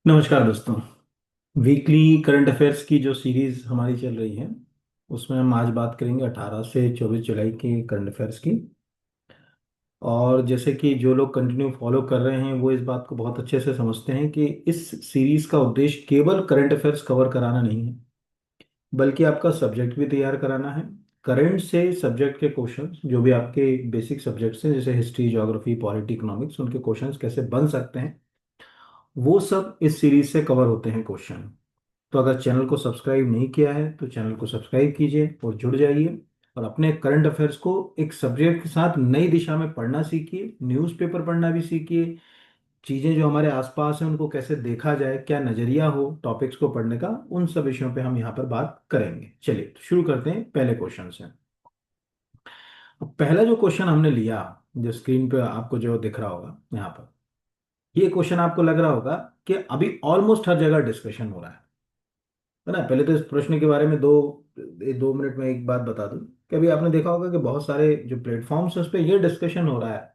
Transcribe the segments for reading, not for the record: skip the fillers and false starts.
नमस्कार दोस्तों। Weekly current affairs की जो सीरीज हमारी चल रही है उसमें हम आज बात करेंगे 18 से 24 जुलाई के करंट अफेयर्स की। और जैसे कि जो लोग कंटिन्यू फॉलो कर रहे हैं वो इस बात को बहुत अच्छे से समझते हैं कि इस सीरीज का उद्देश्य केवल करंट अफेयर्स कवर कराना नहीं है, बल्कि आपका सब्जेक्ट भी तैयार कराना है। करंट से सब्जेक्ट के क्वेश्चंस जो भी आपके बेसिक सब्जेक्ट्स हैं जैसे हिस्ट्री, ज्योग्राफी, पॉलिटी, इकोनॉमिक्स, उनके क्वेश्चंस कैसे बन सकते हैं वो सब इस सीरीज से कवर होते हैं क्वेश्चन। तो अगर चैनल को सब्सक्राइब नहीं किया है तो चैनल को सब्सक्राइब कीजिए और जुड़ जाइए और अपने करंट अफेयर्स को एक सब्जेक्ट के साथ नई दिशा में पढ़ना सीखिए, न्यूज़पेपर पढ़ना भी सीखिए। चीज़ें जो हमारे आसपास हैं उनको कैसे देखा जाए, क्या नज़रिया हो टॉपिक्स को पढ़ने का, उन सब विषयों पे हम यहाँ पर बात करेंगे। चलिए तो शुरू करते हैं पहले क्वेश्चन से। अब पहला जो क्वेश्चन हमने लिया, जो स्क्रीन पे आपको जो दिख रहा होगा यहाँ पर, ये क्वेश्चन आपको लग रहा होगा कि अभी ऑलमोस्ट हर जगह डिस्कशन हो रहा है ना। पहले तो इस प्रश्न के बारे में 2 मिनट में एक बात बता दूं कि अभी आपने देखा होगा कि बहुत सारे जो प्लेटफॉर्म्स हैं उस पर ये डिस्कशन हो रहा है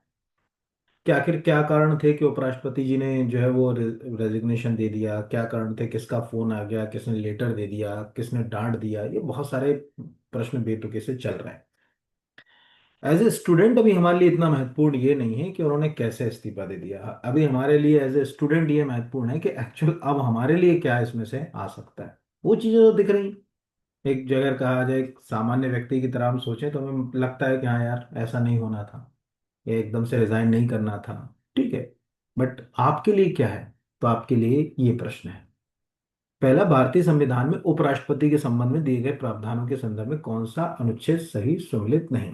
कि आखिर क्या कारण थे कि उपराष्ट्रपति जी ने जो है वो रेजिग्नेशन दे दिया, क्या कारण थे, किसका फोन आ गया, किसने लेटर दे दिया, किसने डांट दिया। ये बहुत सारे प्रश्न बेतुके से चल रहे हैं। एज ए स्टूडेंट अभी हमारे लिए इतना महत्वपूर्ण ये नहीं है कि उन्होंने कैसे इस्तीफा दे दिया। अभी हमारे लिए एज ए स्टूडेंट ये महत्वपूर्ण है कि एक्चुअल अब हमारे लिए क्या इसमें से आ सकता है। वो चीजें तो दिख रही। एक जगह कहा जाए एक सामान्य व्यक्ति की तरह हम सोचें तो हमें लगता है कि हाँ यार ऐसा नहीं होना था, या एकदम से रिजाइन नहीं करना था। ठीक है, बट आपके लिए क्या है? तो आपके लिए ये प्रश्न है। पहला, भारतीय संविधान में उपराष्ट्रपति के संबंध में दिए गए प्रावधानों के संदर्भ में कौन सा अनुच्छेद सही सुमेलित नहीं?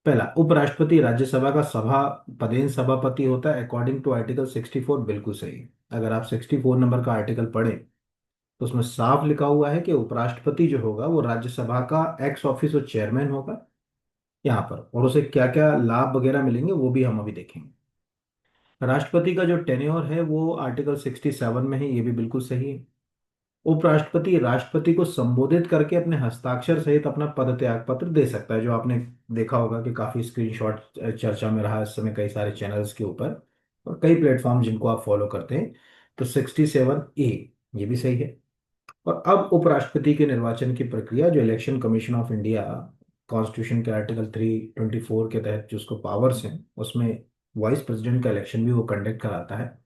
पहला, उपराष्ट्रपति राज्यसभा का सभा पदेन सभापति होता है अकॉर्डिंग टू आर्टिकल 64। बिल्कुल सही। अगर आप 64 नंबर का आर्टिकल पढ़ें तो उसमें साफ लिखा हुआ है कि उपराष्ट्रपति जो होगा वो राज्यसभा का एक्स ऑफिस और चेयरमैन होगा यहाँ पर, और उसे क्या क्या लाभ वगैरह मिलेंगे वो भी हम अभी देखेंगे। राष्ट्रपति का जो टेन्योर है वो आर्टिकल 67 में है, ये भी बिल्कुल सही है। उपराष्ट्रपति राष्ट्रपति को संबोधित करके अपने हस्ताक्षर सहित अपना पद त्याग पत्र दे सकता है, जो आपने देखा होगा कि काफी स्क्रीनशॉट चर्चा में रहा इस समय कई सारे चैनल्स के ऊपर और कई प्लेटफॉर्म जिनको आप फॉलो करते हैं। तो 67A ये भी सही है। और अब उपराष्ट्रपति के निर्वाचन की प्रक्रिया जो election commission of India constitution के आर्टिकल 324 के तहत जो उसको पावर्स हैं उसमें वाइस प्रेसिडेंट का इलेक्शन भी वो कंडक्ट कराता है,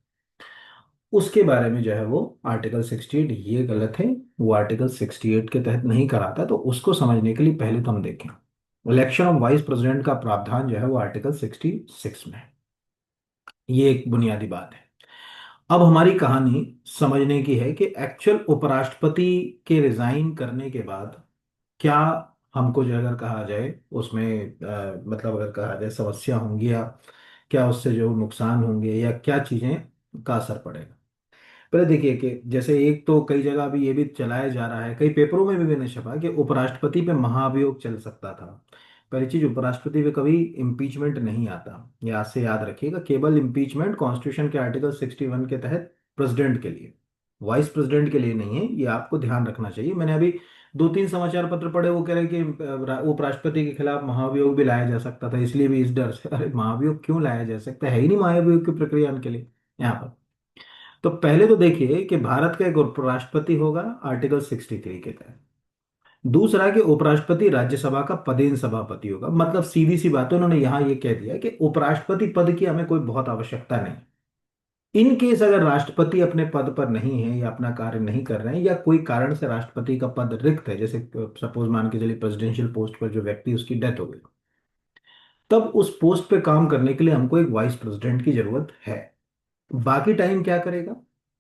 उसके बारे में जो है वो आर्टिकल 68, ये गलत है। वो आर्टिकल 68 के तहत नहीं कराता। तो उसको समझने के लिए पहले तो हम देखें इलेक्शन ऑफ वाइस प्रेसिडेंट का प्रावधान जो है वो आर्टिकल 66 में है। ये एक बुनियादी बात है। अब हमारी कहानी समझने की है कि एक्चुअल उपराष्ट्रपति के रिजाइन करने के बाद क्या हमको जो अगर कहा जाए उसमें मतलब अगर कहा जाए समस्या होंगी या क्या उससे जो नुकसान होंगे या क्या चीजें का असर पड़ेगा। पहले देखिए कि जैसे एक तो कई जगह अभी ये भी चलाया जा रहा है, कई पेपरों में भी मैंने छपा कि उपराष्ट्रपति पे महाभियोग चल सकता था। पहली चीज, उपराष्ट्रपति पे कभी इम्पीचमेंट नहीं आता, ये आज से याद रखिएगा। केवल इम्पीचमेंट कॉन्स्टिट्यूशन के आर्टिकल 61 के तहत प्रेसिडेंट के लिए, वाइस प्रेसिडेंट के लिए नहीं है। ये आपको ध्यान रखना चाहिए। मैंने अभी 2-3 समाचार पत्र पढ़े, वो कह रहे हैं कि उपराष्ट्रपति के खिलाफ महाभियोग भी लाया जा सकता था, इसलिए भी इस डर से। अरे महाभियोग क्यों लाया जा सकता है ही नहीं महाभियोग की प्रक्रिया के लिए यहाँ पर। तो पहले तो देखिए कि भारत का एक उपराष्ट्रपति होगा आर्टिकल 63 के तहत। दूसरा कि उपराष्ट्रपति राज्यसभा का पदेन सभापति होगा। मतलब सीधी सी बात है, उन्होंने यहां ये कह दिया कि उपराष्ट्रपति पद की हमें कोई बहुत आवश्यकता नहीं। इन केस अगर राष्ट्रपति अपने पद पर नहीं है या अपना कार्य नहीं कर रहे हैं या कोई कारण से राष्ट्रपति का पद रिक्त है, जैसे सपोज मान के चलिए प्रेसिडेंशियल पोस्ट पर जो व्यक्ति उसकी डेथ हो गई, तब उस पोस्ट पे काम करने के लिए हमको एक वाइस प्रेसिडेंट की जरूरत है। बाकी टाइम क्या करेगा?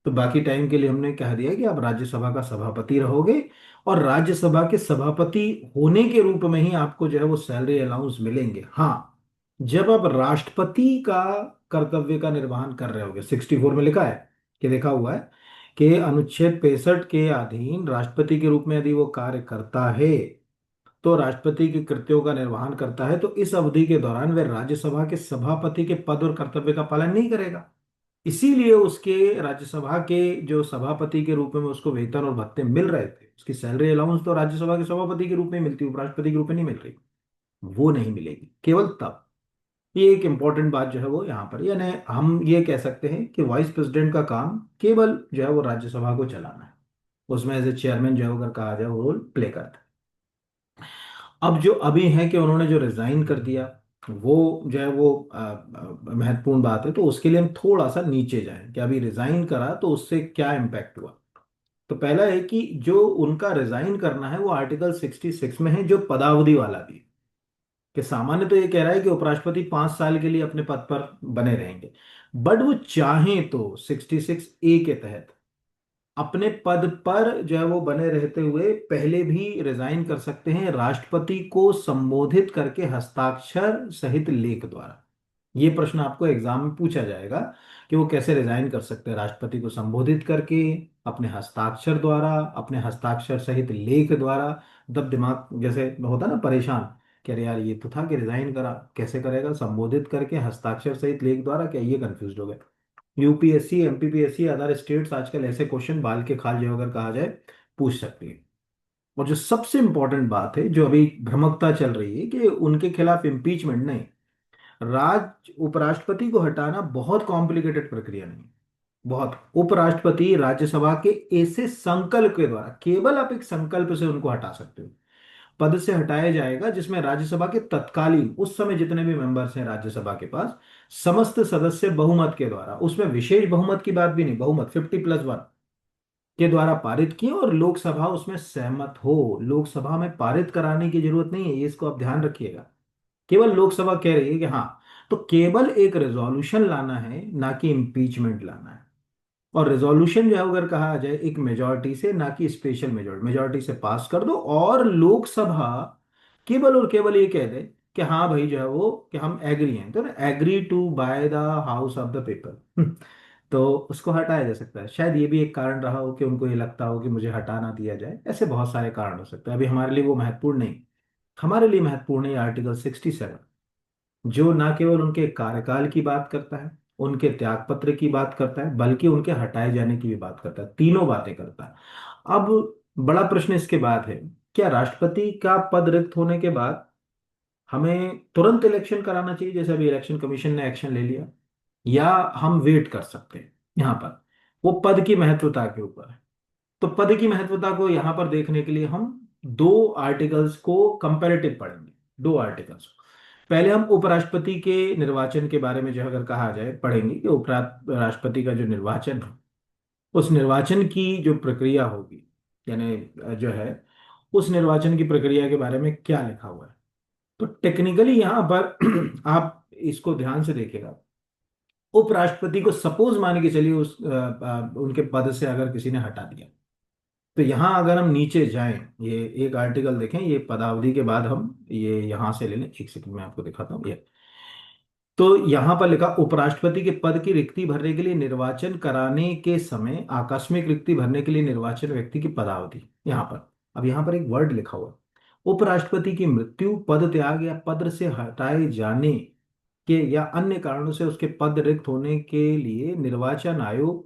तो बाकी टाइम के लिए हमने कह दिया कि आप राज्यसभा का सभापति रहोगे और राज्यसभा के सभापति होने के रूप में ही आपको जो है वो सैलरी अलाउंस मिलेंगे। हाँ, जब आप राष्ट्रपति का कर्तव्य का निर्वहन कर रहे होगे। 64 में लिखा है कि देखा हुआ है कि अनुच्छेद 65 के अधीन राष्ट्रपति के रूप में यदि वो कार्य करता है तो राष्ट्रपति के कृत्यों का निर्वहन करता है तो इस अवधि के दौरान वह राज्यसभा के सभापति के पद और कर्तव्य का पालन नहीं करेगा। इसीलिए उसके राज्यसभा के जो सभापति के रूप में उसको वेतन और भत्ते मिल रहे थे, उसकी सैलरी अलाउंस तो राज्यसभा के सभापति के रूप में मिलती, उपराष्ट्रपति के रूप में नहीं मिल रही। वो नहीं मिलेगी केवल तब ये एक इंपॉर्टेंट बात जो है वो यहाँ पर, यानी हम ये कह सकते हैं कि वाइस प्रेसिडेंट का काम केवल जो है वो राज्यसभा को चलाना है, उसमें एज ए चेयरमैन जो है वो अगर कहा जाए वो रोल प्ले करता है। अब जो अभी है कि उन्होंने जो रिजाइन कर दिया, वो जो है वो महत्वपूर्ण बात है, तो उसके लिए हम थोड़ा सा नीचे जाएं कि अभी रिजाइन करा तो उससे क्या इम्पैक्ट हुआ। तो पहला है कि जो उनका रिजाइन करना है वो आर्टिकल 66 में है, जो पदावधि वाला भी, कि सामान्य तो ये कह रहा है कि उपराष्ट्रपति 5 साल के लिए अपने पद पर बने रहेंगे, बट वो चाहें तो 66A के तहत अपने पद पर जो है वो बने रहते हुए पहले भी रिजाइन कर सकते हैं, राष्ट्रपति को संबोधित करके हस्ताक्षर सहित लेख द्वारा। ये प्रश्न आपको एग्जाम में पूछा जाएगा कि वो कैसे रिजाइन कर सकते हैं, राष्ट्रपति को संबोधित करके, अपने हस्ताक्षर द्वारा, अपने हस्ताक्षर सहित लेख द्वारा। तब दिमाग जैसे होता ना परेशान कि अरे यार ये तो था कि रिजाइन करा, कैसे करेगा, संबोधित करके हस्ताक्षर सहित लेख द्वारा, क्या ये कंफ्यूज हो गए। यूपीएससी, एमपीपीएससी, अदर स्टेट्स आजकल ऐसे क्वेश्चन बाल के खाल जो अगर कहा जाए पूछ सकती है। और जो सबसे इंपॉर्टेंट बात है जो अभी भ्रमकता चल रही है कि उनके खिलाफ इम्पीचमेंट नहीं, उपराष्ट्रपति को हटाना बहुत कॉम्प्लिकेटेड प्रक्रिया नहीं, बहुत, उपराष्ट्रपति राज्यसभा के ऐसे संकल्प के द्वारा, केवल आप एक संकल्प से उनको हटा सकते हो, पद से हटाया जाएगा, जिसमें राज्यसभा के तत्कालीन उस समय जितने भी मेंबर्स हैं राज्यसभा के पास, समस्त सदस्य बहुमत के द्वारा, उसमें विशेष बहुमत की बात भी नहीं, बहुमत 50+1 के द्वारा पारित किए, और लोकसभा उसमें सहमत हो। लोकसभा में पारित कराने की जरूरत नहीं है, ये इसको आप ध्यान रखिएगा। केवल लोकसभा कह रही है कि हाँ, तो केवल एक रेजोल्यूशन लाना है, ना कि इम्पीचमेंट लाना है। और रेजोल्यूशन जो है अगर कहा जाए एक मेजॉरिटी से, ना कि स्पेशल मेजॉरिटी, मेजॉरिटी से पास कर दो, और लोकसभा केवल और केवल ये कह दे कि हाँ भाई जो है वो, कि हम एग्री हैं, तो agree to by the house of the people तो उसको हटाया जा सकता है। शायद ये भी एक कारण रहा हो कि उनको ये लगता हो कि मुझे हटा ना दिया जाए, ऐसे बहुत सारे कारण हो सकते हैं। अभी हमारे लिए वो महत्वपूर्ण नहीं, हमारे लिए महत्वपूर्ण है आर्टिकल 67, जो ना केवल उनके कार्यकाल की बात करता है, उनके त्यागपत्र की बात करता है, बल्कि उनके हटाए जाने की भी बात करता है, तीनों बातें करता है। अब बड़ा प्रश्न इसके बाद है, क्या राष्ट्रपति का पद रिक्त होने के बाद हमें तुरंत इलेक्शन कराना चाहिए, जैसे अभी इलेक्शन कमीशन ने एक्शन ले लिया, या हम वेट कर सकते हैं? यहाँ पर वो पद की महत्वता के ऊपर है। तो पद की महत्वता को यहाँ पर देखने के लिए हम दो आर्टिकल्स को कंपैरेटिव पढ़ेंगे, दो आर्टिकल्स। पहले हम उपराष्ट्रपति के निर्वाचन के बारे में जो है अगर कहा जाए पढ़ेंगे कि उपराष्ट्रपति का जो निर्वाचन है, उस निर्वाचन की जो प्रक्रिया होगी, यानी जो है उस निर्वाचन की प्रक्रिया के बारे में क्या लिखा हुआ है। तो टेक्निकली यहाँ पर आप इसको ध्यान से देखिएगा, उपराष्ट्रपति को सपोज मान के चलिए उनके पद से अगर किसी ने हटा दिया, तो यहाँ अगर हम नीचे जाएं, ये एक आर्टिकल देखें, ये पदावधि के बाद हम ये यहाँ से ले लें, एक सेकंड में आपको दिखाता हूँ ये। तो यहाँ पर लिखा, उपराष्ट्रपति के पद की रिक्ति भरने के लिए निर्वाचन कराने के समय आकस्मिक रिक्ति भरने के लिए निर्वाचन व्यक्ति की पदावधि, यहाँ पर, अब यहाँ पर एक वर्ड लिखा हुआ है, उपराष्ट्रपति की मृत्यु, पद त्याग या पद से हटाए जाने के या अन्य कारणों से उसके पद रिक्त होने के लिए निर्वाचन आयोग,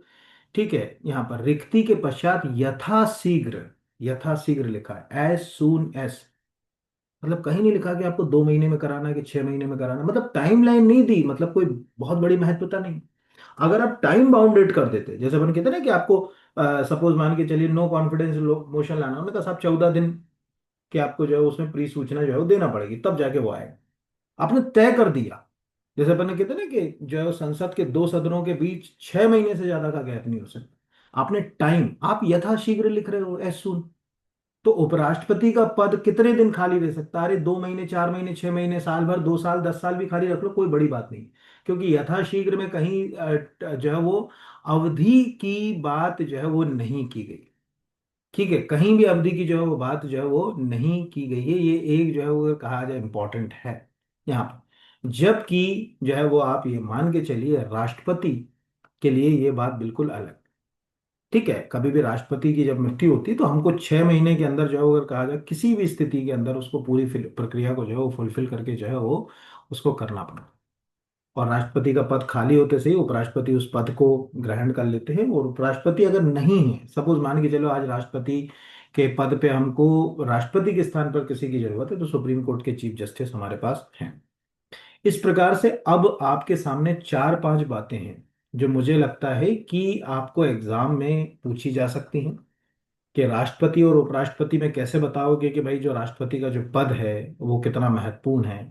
ठीक है, यहाँ पर रिक्ति के पश्चात यथाशीघ्र, यथाशीघ्र लिखा है, एज सून एज, मतलब कहीं नहीं लिखा कि आपको 2 महीने में कराना है कि 6 महीने में कराना है, मतलब टाइम लाइन नहीं दी, मतलब कोई बहुत बड़ी महत्वता नहीं। अगर आप टाइम बाउंडेड कर देते, जैसे अपन कहते हैं ना कि आपको सपोज मान के चलिए नो कॉन्फिडेंस मोशन लाना, उन्होंने कहा साहब 14 दिन के आपको जो है उसमें प्री सूचना जो है वो देना पड़ेगी, तब जाके वो आएगा। आपने तय कर दिया, जैसे अपन ने कहते हैं ना कि जो है वो संसद के दो सदनों के बीच 6 महीने से ज्यादा का गैप नहीं हो सकता, आपने टाइम, आप यथाशीघ्र लिख रहे हो एज सून। तो उपराष्ट्रपति का पद कितने दिन खाली रह सकता है? अरे 2 महीने, 4 महीने, 6 महीने, साल भर, 2 साल, 10 साल भी खाली रख लो, कोई बड़ी बात नहीं। क्योंकि यथाशीघ्र में कहीं जो है वो अवधि की बात जो है वो नहीं की गई। ठीक है, कहीं भी अवधि की जो है वो बात जो है वो नहीं की गई है, ये एक जो है वो कहा जाए इंपॉर्टेंट है यहाँ पर। जबकि जो है वो आप ये मान के चलिए राष्ट्रपति के लिए ये बात बिल्कुल अलग। ठीक है, कभी भी राष्ट्रपति की जब मृत्यु होती है तो हमको 6 महीने के अंदर जो है वो अगर कहा जाए किसी भी स्थिति के अंदर उसको पूरी प्रक्रिया को जो है वो फुलफिल करके जो है वो उसको करना पड़ता है। और राष्ट्रपति का पद खाली होते से ही उपराष्ट्रपति उस पद को ग्रहण कर लेते हैं। और उपराष्ट्रपति अगर नहीं है, सपोज मान के चलो आज राष्ट्रपति के पद पे हमको राष्ट्रपति के स्थान पर किसी की जरूरत है, तो सुप्रीम कोर्ट के चीफ जस्टिस हमारे पास हैं। इस प्रकार से अब आपके सामने चार पांच बातें हैं जो मुझे लगता है कि आपको एग्जाम में पूछी जा सकती हैं। कि राष्ट्रपति और उपराष्ट्रपति में कैसे बताओगे कि भाई जो राष्ट्रपति का जो पद है वो कितना महत्वपूर्ण है।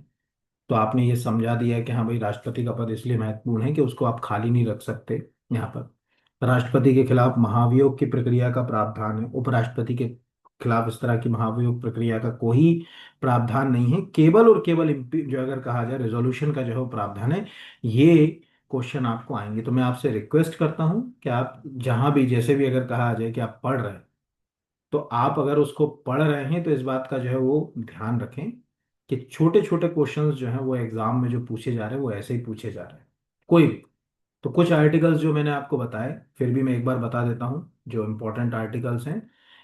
तो आपने ये समझा दिया है कि हाँ भाई राष्ट्रपति का पद इसलिए महत्वपूर्ण है कि उसको आप खाली नहीं रख सकते। यहाँ पर राष्ट्रपति के खिलाफ महाभियोग की प्रक्रिया का प्रावधान है, उपराष्ट्रपति के खिलाफ इस तरह की महाभियोग प्रक्रिया का कोई प्रावधान नहीं है। केवल और केवल जो अगर कहा जाए रेजोल्यूशन का जो है वो प्रावधान है। ये क्वेश्चन आपको आएंगे तो मैं आपसे रिक्वेस्ट करता हूँ कि आप जहां भी जैसे भी अगर कहा जाए कि आप पढ़ रहे हैं तो आप अगर उसको पढ़ रहे हैं तो इस बात का जो है वो ध्यान रखें कि छोटे छोटे क्वेश्चंस जो हैं वो एग्जाम में जो पूछे जा रहे हैं वो ऐसे ही पूछे जा रहे हैं कोई भी। तो कुछ आर्टिकल्स जो मैंने आपको बताए फिर भी मैं एक बार बता देता हूँ जो इम्पोर्टेंट आर्टिकल्स हैं।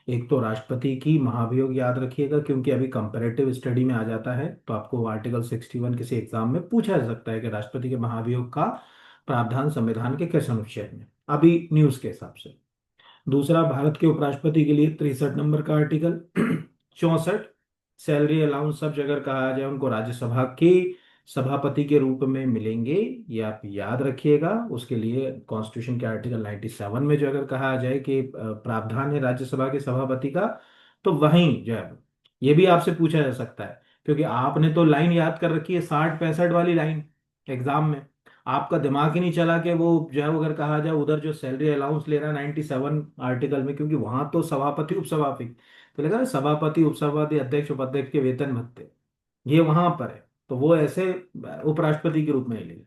एक तो राष्ट्रपति की महाभियोग याद रखिएगा क्योंकि अभी कंपैरेटिव स्टडी में आ जाता है तो आपको आर्टिकल 61 किसी एग्जाम में पूछा जा सकता है कि राष्ट्रपति के महाभियोग का प्रावधान संविधान के किस अनुच्छेद में अभी न्यूज के हिसाब से। दूसरा भारत के उपराष्ट्रपति के लिए 63 नंबर का आर्टिकल 64 सैलरी अलाउंस सब जगह कहा जाए उनको राज्यसभा के सभापति के रूप में मिलेंगे। ये आप याद रखिएगा उसके लिए कॉन्स्टिट्यूशन के आर्टिकल 97 में जो अगर कहा जाए कि प्रावधान है राज्यसभा के सभापति का तो वहीं जो है ये भी आपसे पूछा जा सकता है क्योंकि आपने तो लाइन याद कर रखी है 60 65 वाली लाइन एग्जाम में। आपका दिमाग ही नहीं चला कि वो जो है वो अगर कहा जाए उधर जो सैलरी अलाउंस ले रहा है 97 आर्टिकल में क्योंकि वहां तो सभापति उपसभापति तो लगा ना सभापति उपसभापति अध्यक्ष उपाध्यक्ष के वेतन भत्ते ये वहां पर है। तो वो ऐसे उपराष्ट्रपति के रूप में ले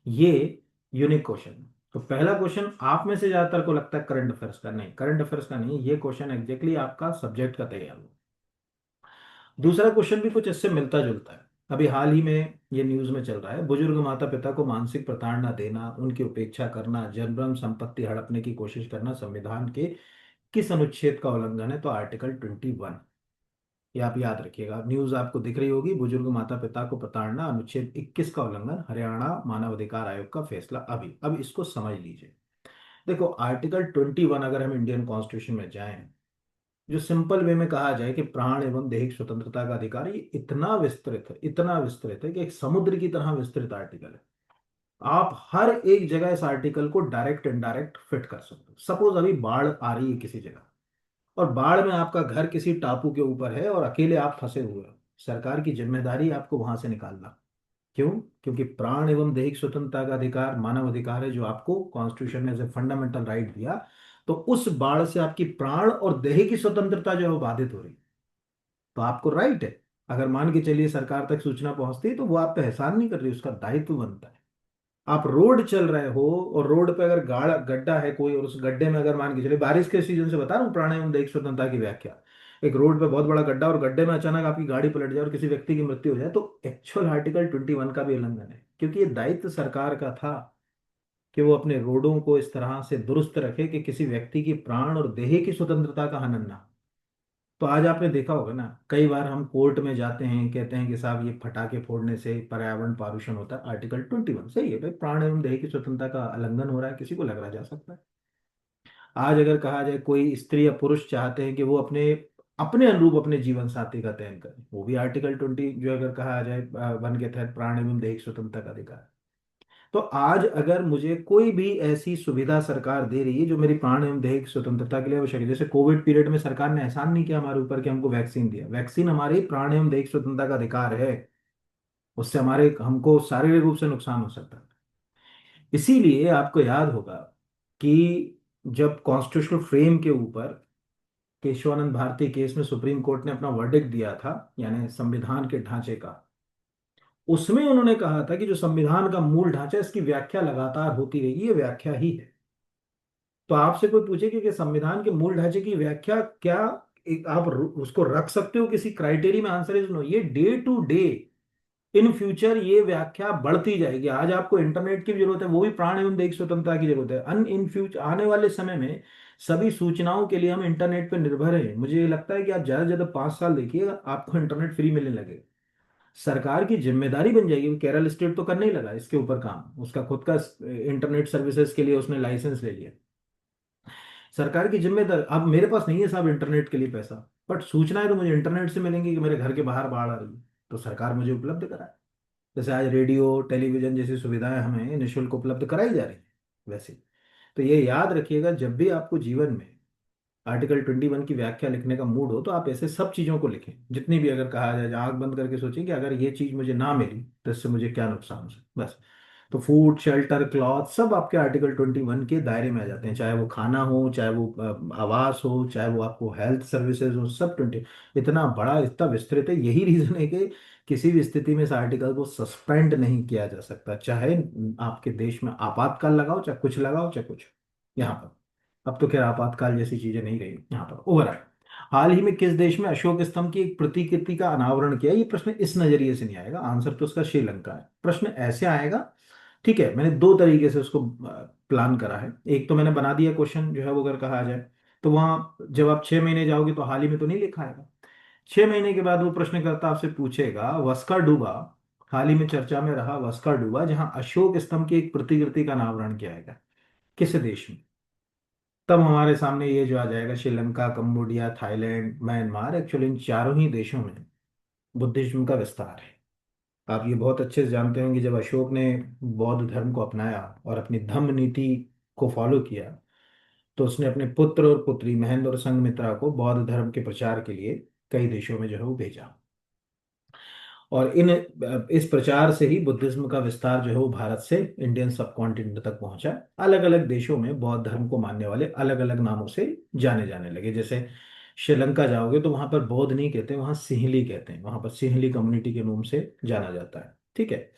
ये यूनिक क्वेश्चन है। तो पहला क्वेश्चन आप में से ज्यादातर को लगता है करंट अफेयर्स का नहीं करंट अफेयर्स का नहीं ये क्वेश्चन एग्जैक्टली आपका सब्जेक्ट का तैयार हो। दूसरा क्वेश्चन भी कुछ इससे मिलता जुलता है। अभी हाल ही में ये न्यूज में चल रहा है बुजुर्ग माता पिता को मानसिक प्रताड़ना देना उनकी उपेक्षा करना जनरल संपत्ति हड़पने की कोशिश करना संविधान के किस अनुच्छेद का उल्लंघन है तो आर्टिकल 21। ये आप याद रखिएगा न्यूज आपको दिख रही होगी बुजुर्ग माता पिता को प्रताड़ना अनुच्छेद 21 का उल्लंघन हरियाणा मानव अधिकार आयोग का फैसला अभी अब इसको समझ लीजिए। देखो आर्टिकल 21 अगर हम इंडियन कॉन्स्टिट्यूशन में जाएं जो सिंपल वे में कहा जाए कि प्राण एवं दैहिक स्वतंत्रता का अधिकार ये इतना विस्तृत है कि एक समुद्र की तरह विस्तृत आर्टिकल है। आप हर एक जगह इस आर्टिकल को डायरेक्ट इनडायरेक्ट फिट कर सकते हो। सपोज अभी बाढ़ आ रही है किसी जगह और बाढ़ में आपका घर किसी टापू के ऊपर है और अकेले आप फंसे हुए हो। सरकार की जिम्मेदारी है आपको वहां से निकालना। क्यों? क्योंकि प्राण एवं दैहिक स्वतंत्रता का अधिकार मानव अधिकार है जो आपको कॉन्स्टिट्यूशन ने एज ए फंडामेंटल राइट दिया। तो उस बाढ़ से आपकी प्राण और देह की स्वतंत्रता जो है वो बाधित हो रही तो आपको राइट है। अगर मान के चलिए सरकार तक सूचना पहुंचती है तो वो आप पे एहसान नहीं कर रही उसका दायित्व बनता है। आप रोड चल रहे हो और रोड पे अगर गाड़ गड्ढा है कोई और उस गड्ढे में अगर मान के चलिए बारिश के सीजन से बता रहा हूँ प्राणायाम दैहिक स्वतंत्रता की व्याख्या। एक रोड पे बहुत बड़ा गड्ढा और गड्ढे में अचानक आपकी गाड़ी पलट जाए और किसी व्यक्ति की मृत्यु हो जाए तो एक्चुअल आर्टिकल 21 का भी उल्लंघन है क्योंकि ये दायित्व सरकार का था कि वो अपने रोडों को इस तरह से दुरुस्त रखे कि किसी व्यक्ति की प्राण और देह की स्वतंत्रता का हनन ना। तो आज आपने देखा होगा ना कई बार हम कोर्ट में जाते हैं कहते हैं कि साहब ये पटाखे फोड़ने से पर्यावरण प्रदूषण होता है आर्टिकल 21 सही है भाई प्राण एवं देह की स्वतंत्रता का उल्लंघन हो रहा है किसी को लग रहा जा सकता है। आज अगर कहा जाए कोई स्त्री या पुरुष चाहते हैं कि वो अपने अपने अनुरूप अपने जीवन साथी का चयन करें वो भी आर्टिकल 20 जो अगर कहा जाए वन के तहत प्राण एवं देह की स्वतंत्रता का अधिकार। तो आज अगर मुझे कोई भी ऐसी सुविधा सरकार दे रही है जो मेरी प्राण एवं देह की स्वतंत्रता के लिए आवश्यक है जैसे कोविड पीरियड में सरकार ने एहसान नहीं किया हमारे ऊपर कि हमको वैक्सीन दिया वैक्सीन हमारे प्राण एवं देह की स्वतंत्रता का अधिकार है। उससे हमारे हमको शारीरिक रूप से नुकसान हो सकता है। इसीलिए आपको याद होगा कि जब कॉन्स्टिट्यूशनल फ्रेम के ऊपर केशवानंद भारती केस में सुप्रीम कोर्ट ने अपना वर्डिक्ट दिया था यानी संविधान के ढांचे का उसमें उन्होंने कहा था कि जो संविधान का मूल ढांचा है इसकी व्याख्या लगातार होती रहेगी ये व्याख्या ही है। तो आपसे कोई पूछे कि संविधान के मूल ढांचे की व्याख्या क्या आप उसको रख सकते हो किसी क्राइटेरिया में आंसर इज नो। ये day to day in future ये व्याख्या बढ़ती जाएगी। आज आपको इंटरनेट की भी जरूरत है वो भी प्राण एवं देह स्वतंत्रता की जरूरत है अन इन फ्यूचर आने वाले समय में सभी सूचनाओं के लिए हम इंटरनेट पर निर्भर हैं। मुझे ये लगता है कि आप ज्यादा से ज्यादा 5 साल देखिएगा आपको इंटरनेट फ्री मिलने लगेगा। सरकार की जिम्मेदारी बन जाएगी। केरल स्टेट तो करने ही लगा इसके ऊपर काम उसका खुद का इंटरनेट सर्विसेज के लिए उसने लाइसेंस ले लिया। सरकार की जिम्मेदारी अब मेरे पास नहीं है साहब इंटरनेट के लिए पैसा बट सूचनाएं तो मुझे इंटरनेट से मिलेंगी कि मेरे घर के बाहर बाढ़ आ रही है तो सरकार मुझे उपलब्ध कराए। जैसे आज रेडियो टेलीविजन जैसी सुविधाएं हमें निशुल्क उपलब्ध कराई जा रही हैं, वैसे तो ये याद रखिएगा, जब भी आपको जीवन में आर्टिकल 21 की व्याख्या लिखने का मूड हो तो आप ऐसे सब चीजों को लिखें, जितनी भी अगर कहा जाए, आंख बंद करके सोचिए कि अगर ये चीज मुझे ना मिली तो इससे मुझे क्या नुकसान हो सकता, बस। तो फूड, शेल्टर, क्लॉथ सब आपके आर्टिकल 21 के दायरे में आ जाते हैं, चाहे वो खाना हो, चाहे वो आवास हो, चाहे वो आपको हेल्थ सर्विसेज हो, सब 20। इतना बड़ा, इतना विस्तृत है, यही रीजन है कि किसी भी स्थिति में इस आर्टिकल को सस्पेंड नहीं किया जा सकता, चाहे आपके देश में आपातकाल लगाओ, चाहे कुछ लगाओ, चाहे कुछ। यहाँ पर अब तो खैर आपातकाल जैसी चीजें नहीं रही यहाँ पर। ओवरऑल, हाल ही में किस देश में अशोक स्तंभ की एक प्रतिकृति का अनावरण किया? ये प्रश्न इस नजरिए से नहीं आएगा, आंसर तो उसका श्रीलंका है। प्रश्न ऐसे आएगा, ठीक है, मैंने दो तरीके से उसको प्लान करा है। एक तो मैंने बना दिया क्वेश्चन जो है वो, अगर कहा जाए तो वहां जब आप 6 महीने जाओगे तो हाल ही में तो नहीं लिखा आएगा। 6 महीने के बाद वो प्रश्नकर्ता आपसे पूछेगा वस्का डूबा, हाल ही में चर्चा में रहा वस्का डूबा, जहां अशोक स्तंभ की एक प्रतिकृति का अनावरण किया गया, किस देश में? तब हमारे सामने ये जो आ जाएगा, Sri Lanka, Cambodia, Thailand, Myanmar, actually in चारों ही देशों में बुद्धिज्म का विस्तार है। आप ये बहुत अच्छे से जानते होंगे, जब अशोक ने बौद्ध धर्म को अपनाया और अपनी धम्म नीति को फॉलो किया, तो उसने अपने पुत्र और पुत्री महेंद्र और संघमित्रा को बौद्ध धर्म के प्रचार के लिए कई देशों में जो है वो भेजा। और इन इस प्रचार से ही बुद्धिज्म का विस्तार जो है वो भारत से इंडियन सब कॉन्टिनेंट तक पहुंचा। अलग अलग देशों में बौद्ध धर्म को मानने वाले अलग अलग नामों से जाने जाने लगे। जैसे श्रीलंका जाओगे तो वहां पर बौद्ध नहीं कहते, वहां सिंहली कहते हैं, वहां पर सिंहली कम्युनिटी के नाम से जाना जाता है, ठीक है।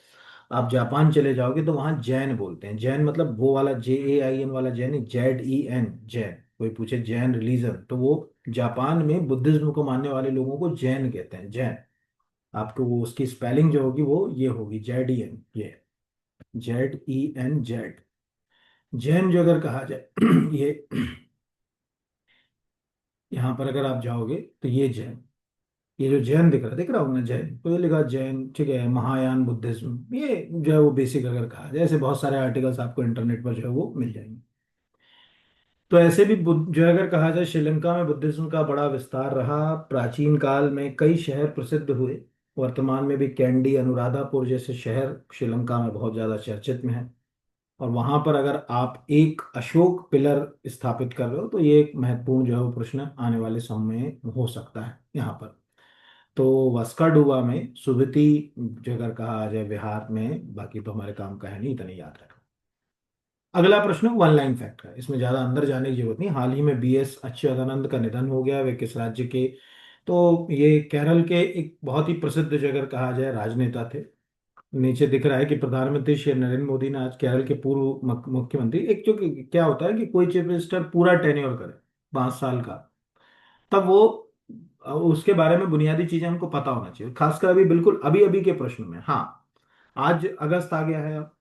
आप जापान चले जाओगे तो वहां जैन बोलते हैं, जैन मतलब वो वाला JAIN वाला जैन, ZEN, जैन। कोई पूछे जैन रिलीजन तो वो जापान में बुद्धिज्म को मानने वाले लोगों को जैन कहते हैं, जैन। आपको वो उसकी स्पेलिंग जो होगी वो ये होगी, ZEN, ये ZEN, जेड। जैन जो अगर कहा जाए ये यहाँ पर अगर आप जाओगे तो ये जैन, ये जो जैन दिख रहा होगा ना, जैन, तो ये लिखा जैन, ठीक है, महायान बुद्धिज्म, ये जो है वो बेसिक अगर कहा जाए, ऐसे बहुत सारे आर्टिकल्स आपको इंटरनेट पर जो है वो मिल जाएंगे। तो ऐसे भी जो है अगर कहा जाए, श्रीलंका में बुद्धिज्म का बड़ा विस्तार रहा, प्राचीन काल में कई शहर प्रसिद्ध हुए। वर्तमान में भी कैंडी, अनुराधापुर जैसे शहर श्रीलंका में बहुत ज्यादा चर्चित में है। और वहां पर अगर आप एक अशोक पिलर स्थापित कर रहे हो तो ये एक महत्वपूर्ण जो है वो प्रश्न आने वाले समय में हो सकता है यहाँ पर। तो वास्का डूबा में सुविति जो अगर कहा जाए बिहार में, बाकी तो हमारे काम का है नहीं, इतना याद रखना। अगला प्रश्न वन लाइन फैक्ट का, इसमें ज्यादा अंदर जाने की जरूरत नहीं। हाल ही में BS अच्युतानंद का निधन हो गया, वे किस राज्य के? तो ये केरल के एक बहुत ही प्रसिद्ध जो अगर कहा जाए राजनेता थे। नीचे दिख रहा है कि प्रधानमंत्री श्री नरेंद्र मोदी ने आज केरल के पूर्व मुख्यमंत्री, एक जो क्या होता है कि कोई चीफ मिनिस्टर पूरा टेन्योर करे 5 साल का, तब वो उसके बारे में बुनियादी चीजें हमको पता होना चाहिए, खासकर अभी बिल्कुल अभी अभी के प्रश्न में। हाँ, आज अगस्त आ गया है अब,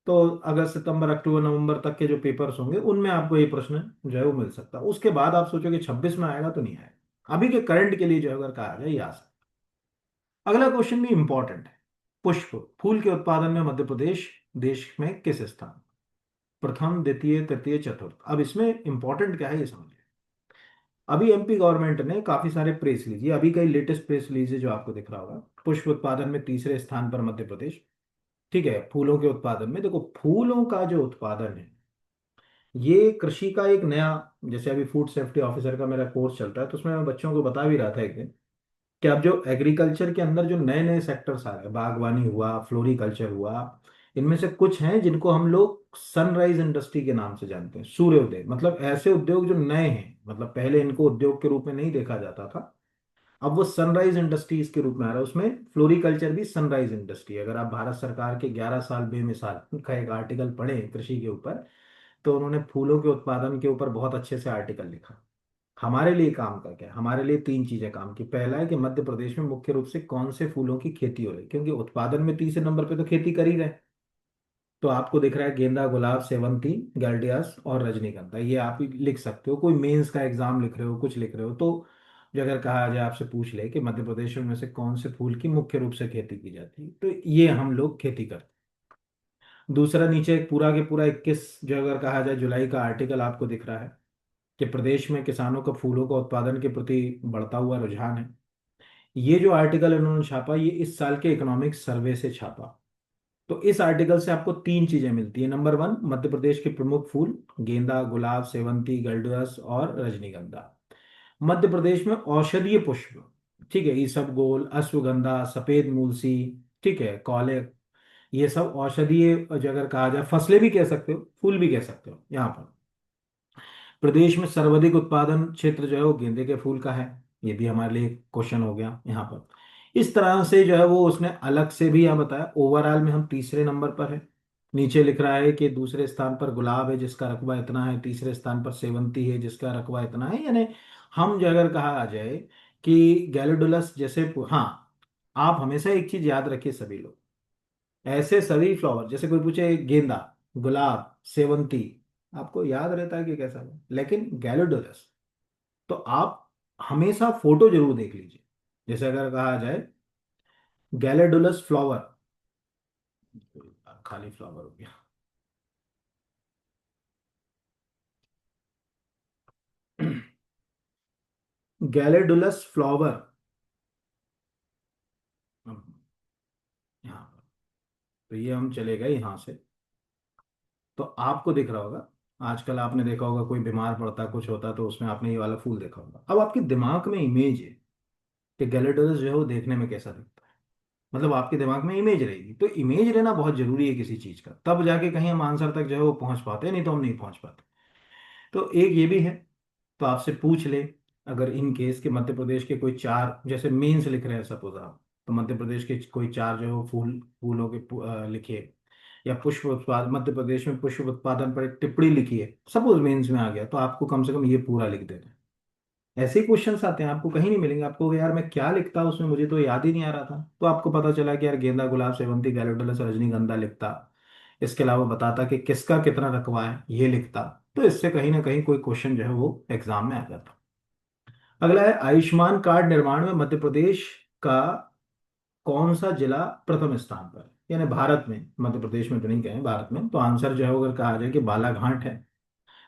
तो अगस्त, सितंबर, अक्टूबर, नवंबर तक के जो पेपर्स होंगे उनमें आपको ये प्रश्न जो है वो मिल सकता है। उसके बाद आप सोचोगे 26 में आएगा, तो नहीं आएगा। अभी के करंट के लिए जो है अगर कहा जाए ये आ सकता है। अगला क्वेश्चन भी इंपॉर्टेंट है। पुष्प फूल के उत्पादन में मध्य प्रदेश देश में किस स्थान? प्रथम, द्वितीय, तृतीय, चतुर्थ। अब इसमें इंपॉर्टेंट क्या है ये समझिए। अभी MP गवर्नमेंट ने काफी सारे प्रेस रिलीज, ये अभी कई लेटेस्ट प्रेस रिलीज है जो आपको दिख रहा होगा। पुष्प उत्पादन में तीसरे स्थान पर मध्य प्रदेश, ठीक है। फूलों के उत्पादन में देखो, फूलों का जो उत्पादन है ये कृषि का एक नया, जैसे अभी फूड सेफ्टी ऑफिसर का मेरा कोर्स चलता है तो उसमें मैं बच्चों को बता भी रहा था एक दिन कि अब जो एग्रीकल्चर के अंदर जो नए नए सेक्टर्स आ रहे हैं, बागवानी हुआ, फ्लोरिकल्चर हुआ, इनमें से कुछ हैं जिनको हम लोग सनराइज इंडस्ट्री के नाम से जानते हैं, सूर्योदय, मतलब ऐसे उद्योग जो नए हैं, मतलब पहले इनको उद्योग के रूप में नहीं देखा जाता था, अब वो सनराइज इंडस्ट्रीज के रूप में आ रहा है। उसमें फ्लोरिकल्चर भी सनराइज इंडस्ट्री है। अगर आप भारत सरकार के 11 साल बेमिसाल का एक आर्टिकल पढ़े कृषि के ऊपर, तो उन्होंने फूलों के उत्पादन के ऊपर बहुत अच्छे से आर्टिकल लिखा। हमारे लिए काम का क्या है? हमारे लिए तीन चीजें काम की। पहला है कि मध्य प्रदेश में मुख्य रूप से कौन से फूलों की खेती हो रही है, क्योंकि उत्पादन में तीसरे नंबर पे तो खेती कर ही रहे। तो आपको दिख रहा है गेंदा, गुलाब, सेवंती, गैलडियास और रजनीगंधा, ये आप ही लिख सकते हो। कोई मेंस का एग्जाम लिख रहे हो, कुछ लिख रहे हो, तो जो अगर कहा जाए आपसे पूछ ले कि मध्य प्रदेश में से कौन से फूल की मुख्य रूप से खेती की जाती है, तो ये हम लोग खेती करते हैं। दूसरा, नीचे एक पूरा के पूरा 21 जो अगर कहा जाए जुलाई का आर्टिकल आपको दिख रहा है कि प्रदेश में किसानों का फूलों का उत्पादन के प्रति बढ़ता हुआ रुझान है। ये जो आर्टिकल इन्होंने छापा ये इस साल के इकोनॉमिक सर्वे से छापा। तो इस आर्टिकल से आपको तीन चीजें मिलती है। नंबर वन, मध्य प्रदेश के प्रमुख फूल गेंदा, गुलाब, सेवंती, गैलडुअस और रजनीगंधा। मध्य प्रदेश में औषधीय पुष्प, ठीक है, ईसबगोल, अश्वगंधा, सफेद मूलसी, ठीक है, कौले, ये सब औषधीय जो अगर कहा जाए फसलें भी कह सकते हो, फूल भी कह सकते हो यहाँ पर। प्रदेश में सर्वाधिक उत्पादन क्षेत्र जो है वो गेंदे के फूल का है। ये भी हमारे लिए क्वेश्चन हो गया यहाँ पर। इस तरह से जो है वो उसने अलग से भी यहाँ बताया। ओवरऑल में हम तीसरे नंबर पर है। नीचे लिख रहा है कि दूसरे स्थान पर गुलाब है जिसका रकबा इतना है, तीसरे स्थान पर सेवंती है जिसका रकबा इतना है। यानी हम जो अगर कहा आ जाए कि गैलोडुलस जैसे, हाँ, आप हमेशा एक चीज याद रखिए सभी लोग, ऐसे सभी फ्लावर जैसे कोई पूछे गेंदा, गुलाब, सेवंती, आपको याद रहता है कि कैसा है, लेकिन गैलोडोलस तो आप हमेशा फोटो जरूर देख लीजिए। जैसे अगर कहा जाए गैलोडोलस फ्लावर, खाली फ्लावर हो गया। गैलेडुलस फ्लावर, यहाँ पर, तो ये हम चले गए यहाँ से। तो आपको दिख रहा होगा, आजकल आपने देखा होगा कोई बीमार पड़ता कुछ होता तो उसमें आपने ये वाला फूल देखा होगा। अब आपके दिमाग में इमेज है कि गैलेडोलस जो है वो देखने में कैसा दिखता है, मतलब आपके दिमाग में इमेज रहेगी। तो इमेज रहना बहुत जरूरी है किसी चीज का, तब जाके कहीं हम आंसर तक जो है वो पहुंच पाते हैं, नहीं तो हम नहीं पहुंच पाते। तो एक ये भी है। तो आपसे पूछ ले, अगर इन केस के मध्य प्रदेश के कोई चार, जैसे मेंस लिख रहे हैं सपोज आप, तो मध्य प्रदेश के कोई चार जो है वो फूलों के लिखिए, या पुष्प उत्पादन, मध्य प्रदेश में पुष्प उत्पादन पर एक टिप्पणी लिखिए, सपोज मेंस में आ गया तो आपको कम से कम ये पूरा लिख देना है। ऐसे ही क्वेश्चंस आते हैं, आपको कहीं नहीं मिलेंगे, आपको यार मैं क्या लिखता उसमें मुझे तो याद ही नहीं आ रहा था, तो आपको पता चला कि यार गेंदा, गुलाब, सेवंती, गैलोडुलस, रजनीगंधा लिखता। इसके अलावा बताता कि किसका कितना रकबा है ये लिखता। तो इससे कहीं ना कहीं कोई क्वेश्चन जो है वो एग्जाम में आ जाता। अगला है, आयुष्मान कार्ड निर्माण में मध्य प्रदेश का कौन सा जिला प्रथम स्थान पर है? यानी भारत में, मध्य प्रदेश में तो नहीं कहें, भारत में। तो आंसर जो है वो अगर कहा जाए कि बालाघाट है।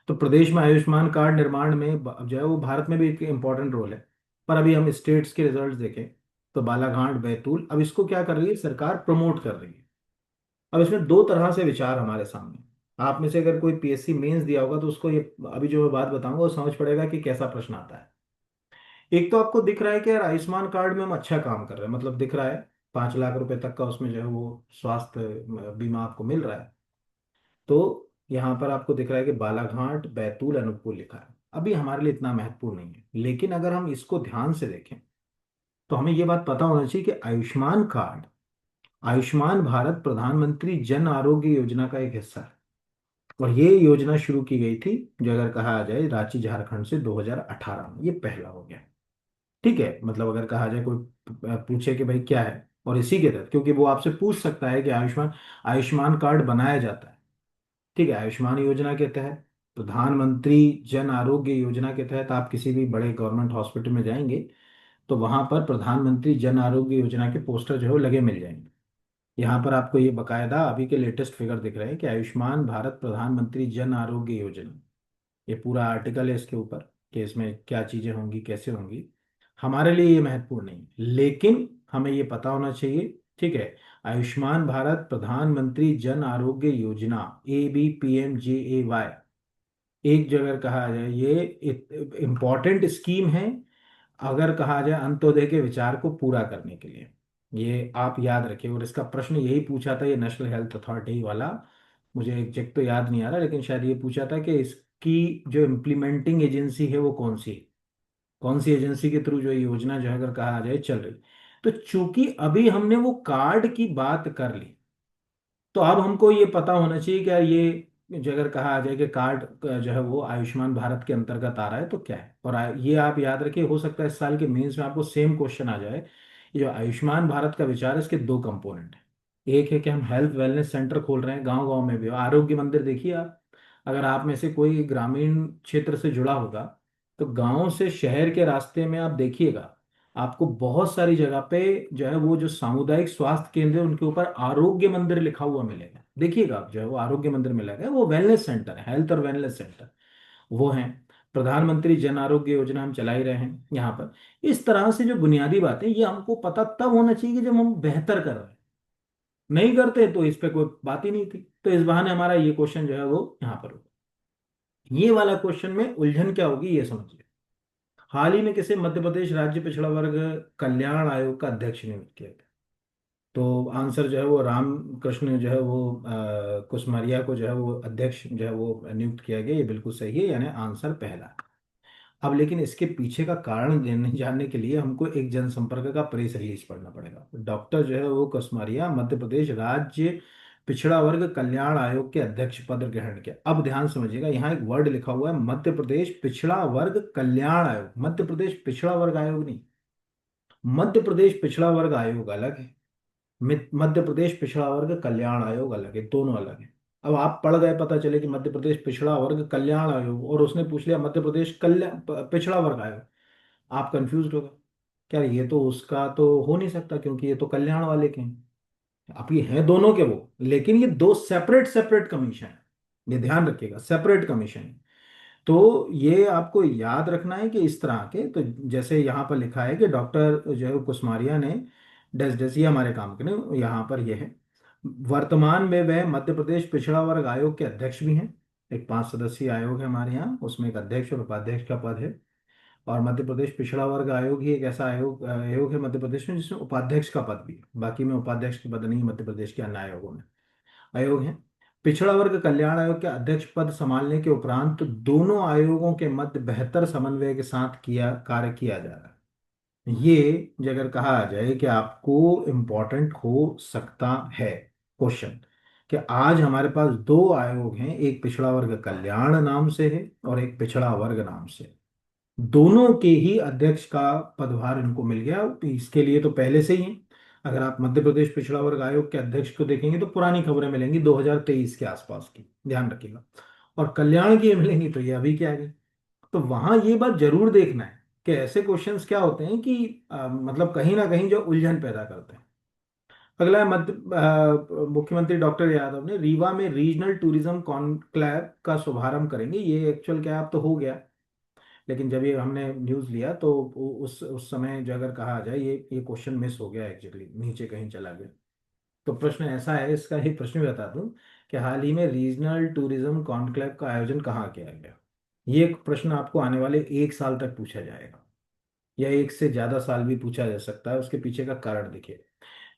तो प्रदेश में आयुष्मान कार्ड निर्माण में जो है वो भारत में भी एक इम्पोर्टेंट रोल है। पर अभी हम स्टेट्स के रिजल्ट देखें तो बालाघाट, बैतूल, अब इसको क्या कर रही है सरकार, प्रमोट कर रही है। अब इसमें दो तरह से विचार हमारे सामने। आप में से अगर कोई पीएससी मेंस दिया होगा तो उसको ये अभी जो मैं बात बताऊंगा वो समझ पड़ेगा कि कैसा प्रश्न आता है। एक तो आपको दिख रहा है कि यार आयुष्मान कार्ड में हम अच्छा काम कर रहे हैं, मतलब दिख रहा है 5 लाख रुपए तक का उसमें जो है वो स्वास्थ्य बीमा आपको मिल रहा है। तो यहाँ पर आपको दिख रहा है कि बालाघाट, बैतूल, अनूपपुर लिखा है। अभी हमारे लिए इतना महत्वपूर्ण नहीं है, लेकिन अगर हम इसको ध्यान से देखें तो हमें ये बात पता होना चाहिए कि आयुष्मान कार्ड आयुष्मान भारत प्रधानमंत्री जन आरोग्य योजना का एक हिस्सा है। और ये योजना शुरू की गई थी, जो अगर कहा जाए रांची झारखंड से 2018 में, ये पहला हो गया। ठीक है, मतलब अगर कहा जाए कोई पूछे कि भाई क्या है, और इसी के तहत, क्योंकि वो आपसे पूछ सकता है कि आयुष्मान आयुष्मान कार्ड बनाया जाता है। ठीक है, आयुष्मान योजना के तहत, प्रधानमंत्री जन आरोग्य योजना के तहत आप किसी भी बड़े गवर्नमेंट हॉस्पिटल में जाएंगे तो वहां पर प्रधानमंत्री जन आरोग्य योजना के पोस्टर जो है वो लगे मिल जाएंगे। यहाँ पर आपको ये बकायदा अभी के लेटेस्ट फिगर दिख रहे हैं कि आयुष्मान भारत प्रधानमंत्री जन आरोग्य योजना, ये पूरा आर्टिकल है इसके ऊपर कि इसमें क्या चीजें होंगी, कैसे होंगी। हमारे लिए ये महत्वपूर्ण नहीं, लेकिन हमें ये पता होना चाहिए। ठीक है, आयुष्मान भारत प्रधानमंत्री जन आरोग्य योजना, ABPMJAY, एक जगह कहा जाए ये इम्पॉर्टेंट स्कीम है, अगर कहा जाए अंत्योदय के विचार को पूरा करने के लिए। ये आप याद रखिए, और इसका प्रश्न यही पूछा था, ये नेशनल हेल्थ अथॉरिटी वाला, मुझे एग्जैक्ट तो याद नहीं आ रहा, लेकिन शायद ये पूछा था कि इसकी जो इम्प्लीमेंटिंग एजेंसी है वो कौन सी है, कौन सी एजेंसी के थ्रू जो ये योजना जो है अगर कहा जाए चल रही। तो चूंकि अभी हमने वो कार्ड की बात कर ली, तो अब हमको ये पता होना चाहिए कि यार ये जो अगर कहा जाए कि कार्ड जो है वो आयुष्मान भारत के अंतर्गत आ रहा है तो क्या है। और ये आप याद रखिए, हो सकता है इस साल के मेंस में आपको सेम क्वेश्चन आ जाए। ये जो आयुष्मान भारत का विचार है इसके दो कंपोनेंट हैं। एक है कि हम हेल्थ वेलनेस सेंटर खोल रहे हैं गांव गांव में भी, आरोग्य मंदिर देखिए आप, अगर आप में से कोई ग्रामीण क्षेत्र से जुड़ा होगा तो गांव से शहर के रास्ते में आप देखिएगा, आपको बहुत सारी जगह पे जो है वो जो सामुदायिक स्वास्थ्य केंद्र है उनके ऊपर आरोग्य मंदिर लिखा हुआ मिलेगा। देखिएगा आप, जो है वो आरोग्य मंदिर मिलेगा, वो वेलनेस सेंटर है, हेल्थ और वेलनेस सेंटर वो हैं। प्रधानमंत्री जन आरोग्य योजना हम चला ही रहे हैं यहाँ पर। इस तरह से जो बुनियादी बातें, ये हमको पता तब होना चाहिए कि जब हम बेहतर कर रहे हैं। नहीं करते तो इस पे कोई बात ही नहीं थी। तो इस बहाने हमारा ये क्वेश्चन जो है वो यहाँ पर होगा। ये वाला क्वेश्चन में उलझन क्या होगी ये समझिए। हाल ही में किसे मध्य प्रदेश राज्य पिछड़ा वर्ग कल्याण आयोग का अध्यक्ष नियुक्त किया गया? तो आंसर जो है वो राम कृष्ण जो है वो कुसमारिया को जो है वो अध्यक्ष जो है वो नियुक्त किया गया। ये बिल्कुल सही है, यानी आंसर पहला। अब लेकिन इसके पीछे का कारण जानने के लिए हमको एक जनसंपर्क का प्रेस रिलीज पढ़ना पड़ेगा। डॉक्टर जो है वो कुसमारिया मध्य प्रदेश राज्य पिछड़ा वर्ग कल्याण आयोग के अध्यक्ष पद ग्रहण किया। अब ध्यान समझिएगा, यहाँ एक वर्ड लिखा हुआ है मध्य प्रदेश पिछड़ा वर्ग कल्याण आयोग। मध्य प्रदेश पिछड़ा वर्ग आयोग नहीं, मध्य प्रदेश पिछड़ा वर्ग आयोग अलग है, मध्य प्रदेश पिछड़ा वर्ग कल्याण आयोग अलग है, दोनों अलग है। अब आप पढ़ गए, पता चले कि मध्य प्रदेश पिछड़ा वर्ग कल्याण आयोग, और उसने पूछ लिया मध्य प्रदेश कल्याण पिछड़ा वर्ग आयोग, आप कंफ्यूज हो गए। क्या ये तो उसका तो हो नहीं सकता, क्योंकि ये तो कल्याण वाले के हैं। अब ये हैं दोनों के वो, लेकिन ये दो सेपरेट सेपरेट कमीशन है। ये ध्यान रखिएगा, सेपरेट कमीशन है। तो ये आपको याद रखना है कि इस तरह के, तो जैसे यहाँ पर लिखा है कि डॉक्टर जो है कुसमारिया ने डस डस, ये हमारे काम के ने यहाँ पर ये है। वर्तमान में वह मध्य प्रदेश पिछड़ा वर्ग आयोग के अध्यक्ष भी हैं। एक 5 सदस्यीय आयोग है हमारे यहाँ, उसमें एक अध्यक्ष और उपाध्यक्ष का पद है। और मध्य प्रदेश पिछड़ा वर्ग आयोग ही एक ऐसा आयोग है मध्य प्रदेश में जिसमें उपाध्यक्ष का पद भी है। बाकी में उपाध्यक्ष के पद नहीं मध्य प्रदेश के अन्य आयोगों में। आयोग हैं। पिछड़ा वर्ग कल्याण आयोग के अध्यक्ष पद संभालने के उपरांत दोनों आयोगों के मध्य बेहतर समन्वय के साथ किया कार्य किया जा रहा है। ये जो अगर कहा जाए कि आपको इम्पोर्टेंट हो सकता है क्वेश्चन, कि आज हमारे पास दो आयोग हैं, एक पिछड़ा वर्ग कल्याण नाम से है और एक पिछड़ा वर्ग नाम से है। दोनों के ही अध्यक्ष का पदभार इनको मिल गया। तो इसके लिए तो पहले से ही है। अगर आप मध्य प्रदेश पिछड़ा वर्ग आयोग के अध्यक्ष को देखेंगे तो पुरानी खबरें मिलेंगी 2023 के आसपास की, ध्यान रखिएगा। और कल्याण की ये मिलेंगी तो ये अभी के आ गई। तो वहां ये बात जरूर देखना है कि ऐसे क्वेश्चंस क्या होते हैं कि मतलब कहीं ना कहीं जो उलझन पैदा करते हैं। अगला है मुख्यमंत्री डॉक्टर यादव ने रीवा में रीजनल टूरिज्म कॉन्क्लेव का शुभारंभ करेंगे। ये एक्चुअल क्या, अब तो हो गया, लेकिन जब ये हमने न्यूज़ लिया तो उस समय जो अगर कहा जाए, ये क्वेश्चन मिस हो गया, एक्चुअली नीचे कहीं चला गया। तो प्रश्न ऐसा है, इसका एक प्रश्न भी बता दूं कि हाल ही में रीजनल टूरिज्म कॉन्क्लेव का आयोजन कहाँ किया गया। ये एक प्रश्न आपको आने वाले 1 साल तक पूछा जाएगा, या एक से ज्यादा साल भी पूछा जा सकता है। उसके पीछे का कारण देखिए।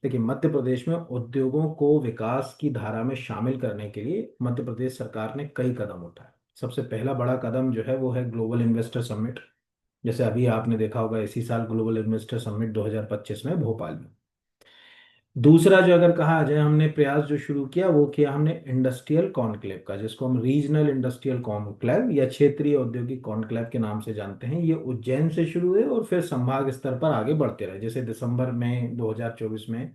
देखिए, मध्य प्रदेश में उद्योगों को विकास की धारा में शामिल करने के लिए मध्य प्रदेश सरकार ने कई कदम उठाए। सबसे पहला बड़ा कदम जो है वो है ग्लोबल इन्वेस्टर समिट। जैसे अभी आपने देखा होगा, इसी साल ग्लोबल इन्वेस्टर समिट 2025 में भोपाल में। दूसरा जो अगर कहा जाए, हमने प्रयास जो शुरू किया वो किया हमने इंडस्ट्रियल कॉन्क्लेव का, जिसको हम रीजनल इंडस्ट्रियल कॉन्क्लेव या क्षेत्रीय औद्योगिक कॉन्क्लेव के नाम से जानते हैं। ये उज्जैन से शुरू हुए और फिर संभाग स्तर पर आगे बढ़ते रहे। जैसे दिसंबर में 2024 में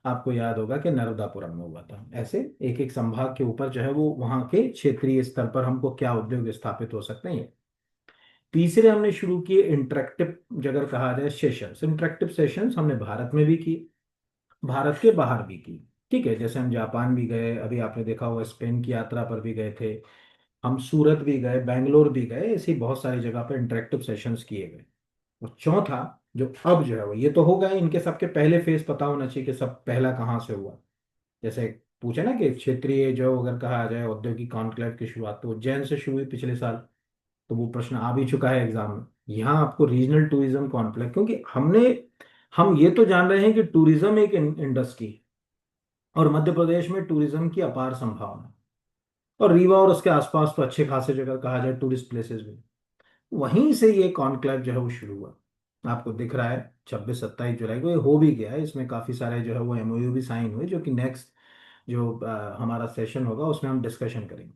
आपको याद होगा कि नर्मदापुरम में हुआ था। ऐसे एक एक संभाग के ऊपर जो है वो वहाँ के क्षेत्रीय स्तर पर हमको क्या उद्योग स्थापित हो सकते हैं। तीसरे हमने शुरू किए इंटरेक्टिव, अगर कहा जाए सेशंस, इंटरेक्टिव सेशंस हमने भारत में भी किए, भारत के बाहर भी की। ठीक है, जैसे हम जापान भी गए, अभी आपने देखा होगा स्पेन की यात्रा पर भी गए थे, हम सूरत भी गए, बेंगलोर भी गए, ऐसी बहुत सारी जगह पर इंटरेक्टिव सेशंस किए गए। और चौथा जो अब जो है वो, ये तो हो गए, इनके सबके पहले फेज पता होना चाहिए कि सब पहला कहाँ से हुआ। जैसे पूछे ना कि क्षेत्रीय जो अगर कहा जाए औद्योगिक कॉन्क्लेव की शुरुआत तो उज्जैन से शुरू हुई पिछले साल, तो वो प्रश्न आ भी चुका है एग्जाम में। यहाँ आपको रीजनल टूरिज्म कॉन्क्लेव, क्योंकि हम ये तो जान रहे हैं कि टूरिज्म एक इंडस्ट्री है और मध्य प्रदेश में टूरिज्म की अपार संभावना, और रीवा और उसके आसपास तो अच्छे खासे जगह कहा जाए टूरिस्ट प्लेसेस भी। वहीं से ये कॉन्क्लेव जो है वो शुरू हुआ। आपको दिख रहा है 26-27 जुलाई को ये हो भी गया है। इसमें काफी सारे जो है वो एमओयू भी साइन हुए, जो कि नेक्स्ट जो हमारा सेशन होगा उसमें हम डिस्कशन करेंगे।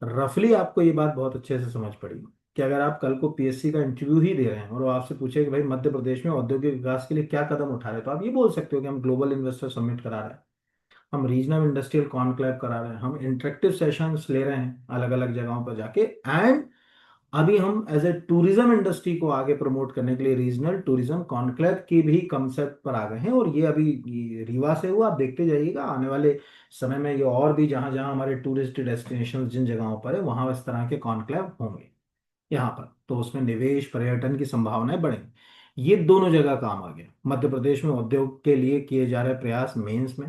रफली आपको ये बात बहुत अच्छे से समझ पड़ी कि अगर आप कल को पीएससी का इंटरव्यू ही दे रहे हैं और वो आपसे पूछे कि भाई मध्य प्रदेश में औद्योगिक विकास के लिए क्या कदम उठा रहे हैं, तो आप ये बोल सकते हो कि हम ग्लोबल इन्वेस्टर समिट करा रहे हैं, हम रीजनल इंडस्ट्रियल कॉन्क्लेव करा रहे हैं, हम इंटरेक्टिव सेशंस ले रहे हैं अलग अलग जगहों पर जाके, एंड अभी हम एज ए टूरिज्म इंडस्ट्री को आगे प्रमोट करने के लिए रीजनल टूरिज्म कॉन्क्लेव की भी कंसेप्ट पर आ गए हैं। और ये अभी ये रीवा से हुआ, आप देखते जाइएगा आने वाले समय में ये और भी जहां जहां हमारे टूरिस्ट डेस्टिनेशन जिन जगहों पर है वहां इस तरह के कॉन्क्लेव होंगे। यहाँ पर, तो उसमें निवेश पर्यटन की संभावनाएं बढ़ेंगी। ये दोनों जगह काम आ गया। मध्य प्रदेश में उद्योग के लिए किए जा रहे प्रयास, मेंस में,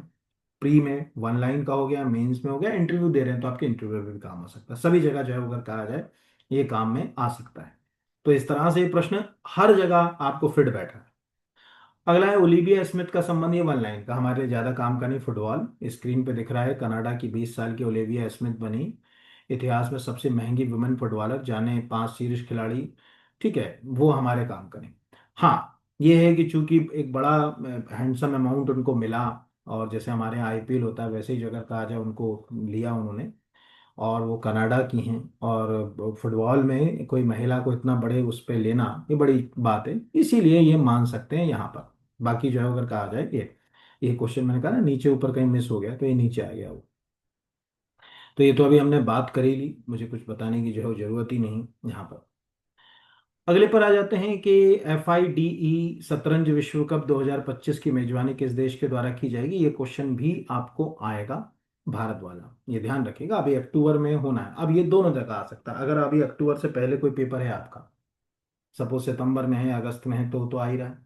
प्री में वन लाइन का हो गया, मेंस में हो गया, इंटरव्यू दे रहे हैं तो आपके इंटरव्यू में भी काम आ सकता है। सभी जगह जो है अगर कहा जाए ये काम में आ सकता है। तो इस तरह से ये प्रश्न हर जगह आपको फिट बैठा है। अगला है ओलिविया स्मिथ का संबंध, ये वन लाइन का, हमारे लिए ज्यादा काम का नहीं। फुटबॉल स्क्रीन पे दिख रहा है, कनाडा की 20 साल की ओलिविया स्मिथ बनी इतिहास में सबसे महंगी वुमेन फुटबॉलर, जाने 5 शीर्ष खिलाड़ी। ठीक है, वो हमारे काम का नहीं। हाँ, ये है कि चूंकि एक बड़ा हैंडसम अमाउंट उनको मिला, और जैसे हमारे यहाँ आईपीएल होता है वैसे ही अगर कहा जाए उनको लिया उन्होंने, और वो कनाडा की हैं, और फुटबॉल में कोई महिला को इतना बड़े उस पे लेना ये बड़ी बात है, इसीलिए ये मान सकते हैं यहाँ पर। बाकी जो है अगर कहा जाए ये क्वेश्चन मैंने कहा ना नीचे ऊपर कहीं मिस हो गया तो ये नीचे आ गया वो। तो ये तो अभी हमने बात कर ही ली, मुझे कुछ बताने की जो है जरूरत ही नहीं यहाँ पर। अगले पर आ जाते हैं कि FIDE शतरंज विश्व कप 2025 की मेजबानी किस देश के द्वारा की जाएगी। ये क्वेश्चन भी आपको आएगा, भारत वाला, ये ध्यान रखिएगा। अभी अक्टूबर में होना है, अब ये दोनों जगह आ सकता है। अगर अभी अक्टूबर से पहले कोई पेपर है आपका, सपोज सितंबर में है, अगस्त में है, तो आ ही रहा है,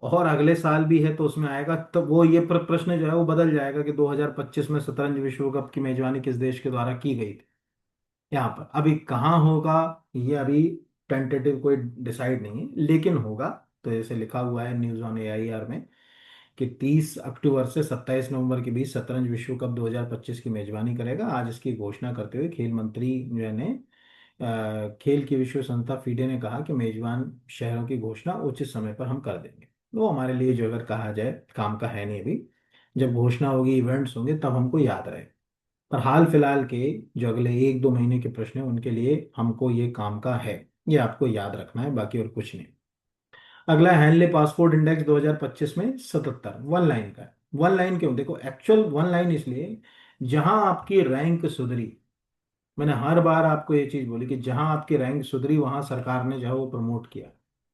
और अगले साल भी है तो उसमें आएगा, तो वो ये प्रश्न जो है वो बदल जाएगा कि 2025 में शतरंज विश्व कप की मेजबानी किस देश के द्वारा की गई थी। यहाँ पर अभी कहाँ होगा ये अभी टेंटेटिव कोई डिसाइड नहीं है, लेकिन होगा। तो जैसे लिखा हुआ है न्यूज़ ऑन AIR में कि 30 अक्टूबर से 27 नवंबर के बीच शतरंज विश्व कप 2025 की मेजबानी करेगा। आज इसकी घोषणा करते हुए खेल मंत्री जो है ने खेल की विश्व संस्था फीडे ने कहा कि मेजबान शहरों की घोषणा उचित समय पर हम कर देंगे। वो हमारे लिए जो अगर कहा जाए काम का है नहीं अभी, जब घोषणा होगी, इवेंट्स होंगे, तब हमको याद रहे। पर हाल फिलहाल के जो अगले 1-2 महीने के प्रश्न हैं उनके लिए हमको ये काम का है, ये आपको याद रखना है, बाकी और कुछ नहीं। अगला हैंनले पासपोर्ट इंडेक्स 2025 में 77 वन लाइन का है। वन लाइन क्यों, देखो एक्चुअल वन लाइन इसलिए जहां आपकी रैंक सुधरी, मैंने हर बार आपको ये चीज बोली कि जहां आपकी रैंक सुधरी वहां सरकार ने जो है वो प्रमोट किया।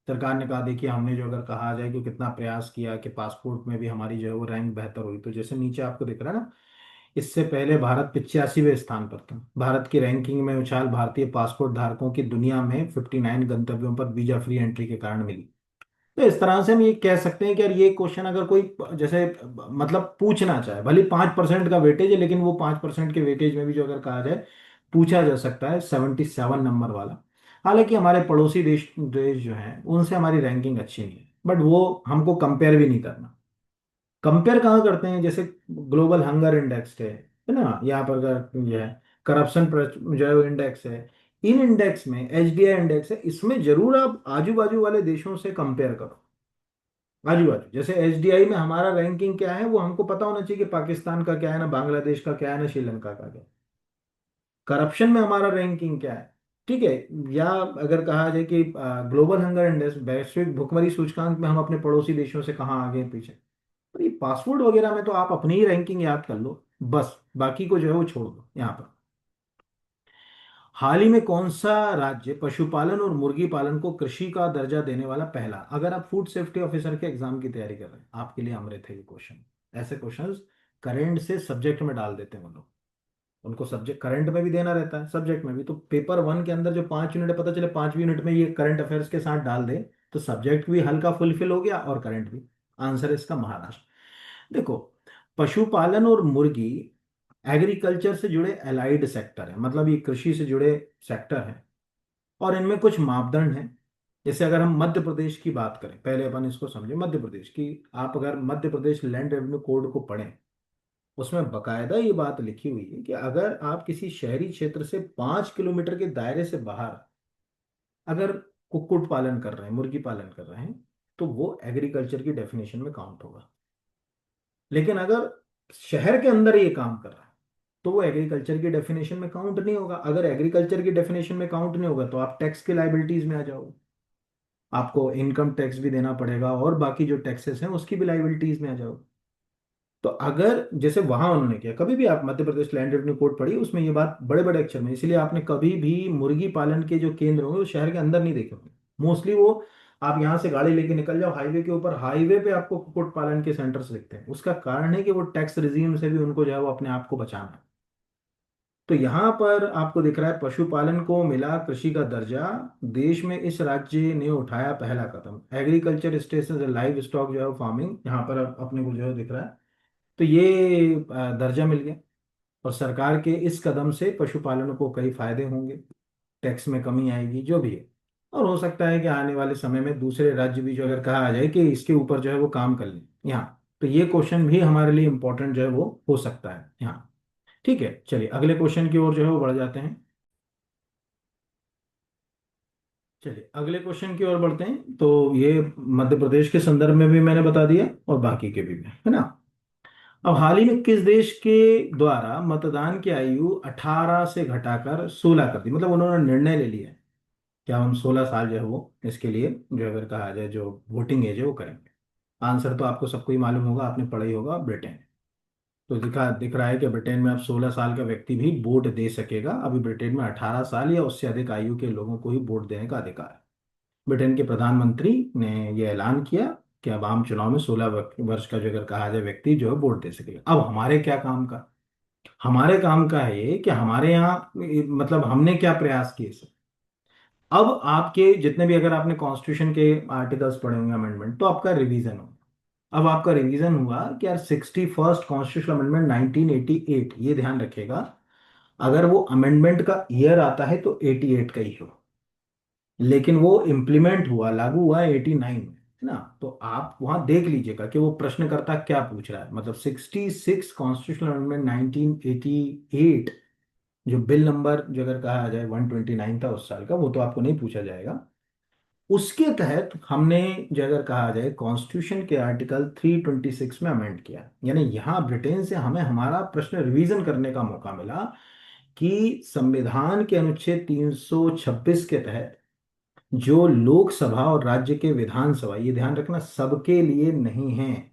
सरकार ने कहा देखिए हमने जो अगर कहा जाए कि कितना प्रयास किया कि पासपोर्ट में भी हमारी जो है वो रैंक बेहतर हुई। तो जैसे नीचे आपको दिख रहा है ना, इससे पहले भारत 85वें स्थान पर था। भारत की रैंकिंग में उछाल भारतीय पासपोर्ट धारकों की दुनिया में 59 गंतव्यों पर वीजा फ्री एंट्री के कारण मिली। तो इस तरह से हम ये कह सकते हैं कि यार ये क्वेश्चन अगर कोई जैसे मतलब पूछना चाहे, भले 5% का वेटेज है, लेकिन वो 5% के वेटेज में भी जो अगर कहा जाए पूछा जा सकता है 77 नंबर वाला। हालांकि हमारे पड़ोसी देश देश जो हैं उनसे हमारी रैंकिंग अच्छी नहीं है, बट वो हमको कंपेयर भी नहीं करना। कंपेयर कहाँ करते हैं, जैसे ग्लोबल हंगर इंडेक्स है ना, यहाँ पर अगर ये है करप्शन जो है इंडेक्स है, इन इंडेक्स में HDI इंडेक्स है, इसमें जरूर आप आजू बाजू वाले देशों से कंपेयर करो। आजू बाजू जैसे HDI में हमारा रैंकिंग क्या है वो हमको पता होना चाहिए कि पाकिस्तान का क्या है, ना बांग्लादेश का क्या है, ना श्रीलंका का क्या है। करप्शन में हमारा रैंकिंग क्या है, ठीक है। या अगर कहा जाए कि ग्लोबल हंगर इंडेक्स, वैश्विक भुखमरी सूचकांक में हम अपने पड़ोसी देशों से कहाँ आगे हैं, पीछे। तो ये पासपोर्ट वगैरह में तो आप अपनी ही रैंकिंग याद कर लो, बस बाकी को जो है वो छोड़ दो यहाँ पर। हाल ही में कौन सा राज्य पशुपालन और मुर्गी पालन को कृषि का दर्जा देने वाला पहला, अगर आप फूड सेफ्टी ऑफिसर के एग्जाम की तैयारी कर रहे हैं आपके लिए अमृत है ये क्वेश्चन। ऐसे क्वेश्चंस करंट से सब्जेक्ट में डाल देते हैं वो लोग, उनको सब्जेक्ट करंट में भी देना रहता है, सब्जेक्ट में भी। तो पेपर 1 के अंदर जो 5 यूनिट है, पता चले 5वीं यूनिट में ये करंट अफेयर्स के साथ डाल दे, तो सब्जेक्ट भी हल्का फुलफिल हो गया और करंट भी। आंसर है इसका महाराष्ट्र। देखो, पशुपालन और मुर्गी एग्रीकल्चर से जुड़े एलाइड सेक्टर है, मतलब ये कृषि से जुड़े सेक्टर हैं, और इनमें कुछ मापदंड हैं। जैसे अगर हम मध्य प्रदेश की बात करें, पहले अपन इसको समझे मध्य प्रदेश की। आप अगर Madhya Pradesh land revenue code को पढ़ें, उसमें बकायदा ये बात लिखी हुई है कि अगर आप किसी शहरी क्षेत्र से 5 किलोमीटर के दायरे से बाहर अगर कुक्कुट पालन कर रहे हैं, मुर्गी पालन कर रहे हैं, तो वो एग्रीकल्चर की डेफिनेशन में काउंट होगा। लेकिन अगर शहर के अंदर ये काम कर रहा है तो वो एग्रीकल्चर की डेफिनेशन में काउंट नहीं होगा। अगर एग्रीकल्चर की डेफिनेशन में काउंट नहीं होगा तो आप टैक्स की लाइबिलिटीज में आ जाओगे, आपको इनकम टैक्स भी देना पड़ेगा, और बाकी जो टैक्सेस हैं उसकी भी लाइबिलिटीज में आ जाओगे। तो अगर जैसे वहां उन्होंने किया, कभी भी आप Madhya Pradesh land revenue code पढ़िए, उसमें ये बात बड़े बड़े अक्षर में, इसलिए आपने कभी भी मुर्गी पालन के जो केंद्र होंगे वो शहर के अंदर नहीं देखे होंगे मोस्टली। वो आप यहाँ से गाड़ी लेके निकल जाओ हाईवे के ऊपर, हाईवे पे आपको कुक्कुट पालन के सेंटर्स दिखते हैं। उसका कारण है कि वो टैक्स रिजीम से भी उनको जो है वो अपने आप को बचाना है। तो यहाँ पर आपको दिख रहा है पशुपालन को मिला कृषि का दर्जा, देश में इस राज्य ने उठाया पहला कदम, एग्रीकल्चर स्टेशन लाइव स्टॉक जो है फार्मिंग यहाँ पर अपने को जो है दिख रहा है। तो ये दर्जा मिल गया। और सरकार के इस कदम से पशुपालन को कई फायदे होंगे, टैक्स में कमी आएगी, जो भी है। और हो सकता है कि आने वाले समय में दूसरे राज्य भी जो अगर कहा आ जाए कि इसके ऊपर जो है वो काम कर लें यहाँ, तो ये क्वेश्चन भी हमारे लिए इंपॉर्टेंट जो है वो हो सकता है यहाँ। ठीक है, चलिए अगले क्वेश्चन की ओर जो है वो बढ़ जाते हैं। चलिए अगले क्वेश्चन की ओर बढ़ते हैं। तो ये मध्य प्रदेश के संदर्भ में भी मैंने बता दिया और बाकी के भी है ना। अब हाल ही में किस देश के द्वारा मतदान की आयु 18 से घटाकर 16 कर दी, मतलब उन्होंने निर्णय ले लिया है कि अब हम 16 साल जो है वो इसके लिए जो अगर कहा जाए जो वोटिंग एज है वो करेंगे। आंसर तो आपको सबको ही मालूम होगा, आपने पढ़ा ही होगा, ब्रिटेन। तो दिख रहा है कि ब्रिटेन में अब 16 साल का व्यक्ति भी वोट दे सकेगा। अभी ब्रिटेन में 18 साल या उससे अधिक आयु के लोगों को ही वोट देने का अधिकार है। ब्रिटेन के प्रधानमंत्री ने यह ऐलान किया कि अब आम चुनाव में 16 वर्ष का जो अगर कहा जाए व्यक्ति जो है वोट दे सकेगा। अब हमारे क्या काम का, हमारे काम का है ये कि हमारे यहाँ मतलब हमने क्या प्रयास किए सर। अब आपके जितने भी अगर आपने कॉन्स्टिट्यूशन के आर्टिकल्स पढ़े होंगे अमेंडमेंट, तो आपका रिवीजन हो। अब आपका रिवीजन हुआ कि यार 61st कॉन्स्टिट्यूशन अमेंडमेंट 1988, ये ध्यान रखिएगा, अगर वो अमेंडमेंट का ईयर आता है तो 88 का ही हो, लेकिन वो इम्प्लीमेंट हुआ, लागू हुआ 89 में, है ना। तो आप वहां देख लीजिएगा कि वो प्रश्नकर्ता क्या पूछ रहा है। मतलब 66 कॉन्स्टिट्यूशनल अमेंडमेंट 1988, जो बिल नंबर जो अगर कहा जाए 129 था उस साल का, वो तो आपको नहीं पूछा जाएगा। उसके तहत हमने जो अगर कहा जाए कॉन्स्टिट्यूशन के आर्टिकल 326 में अमेंड किया, यानी यहाँ ब्रिटेन से हमें हमारा प्रश्न रिवीजन करने का मौका मिला कि संविधान के अनुच्छेद 326 के तहत जो लोकसभा और राज्य के विधानसभा, ये ध्यान रखना, सबके लिए नहीं है।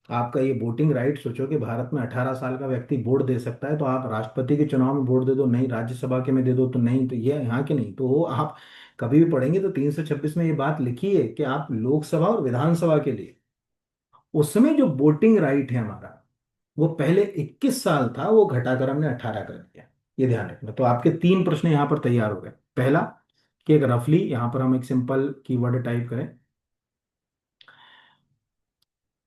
आपका ये वोटिंग राइट, सोचो कि भारत में 18 साल का व्यक्ति वोट दे सकता है, तो आप राष्ट्रपति के चुनाव में वोट दे दो नहीं, राज्यसभा के में दे दो तो नहीं, तो ये यहाँ के नहीं। तो वो आप कभी भी पढ़ेंगे तो 326 में ये बात लिखी है कि आप लोकसभा और विधानसभा के लिए, उसमें जो वोटिंग राइट है हमारा, वो पहले 21 साल था, वो घटाकर हमने 18 कर दिया। ये ध्यान रखना। तो आपके तीन प्रश्न यहाँ पर तैयार हो गए। पहला कि एक रफली यहाँ पर हम एक सिंपल कीवर्ड टाइप करें,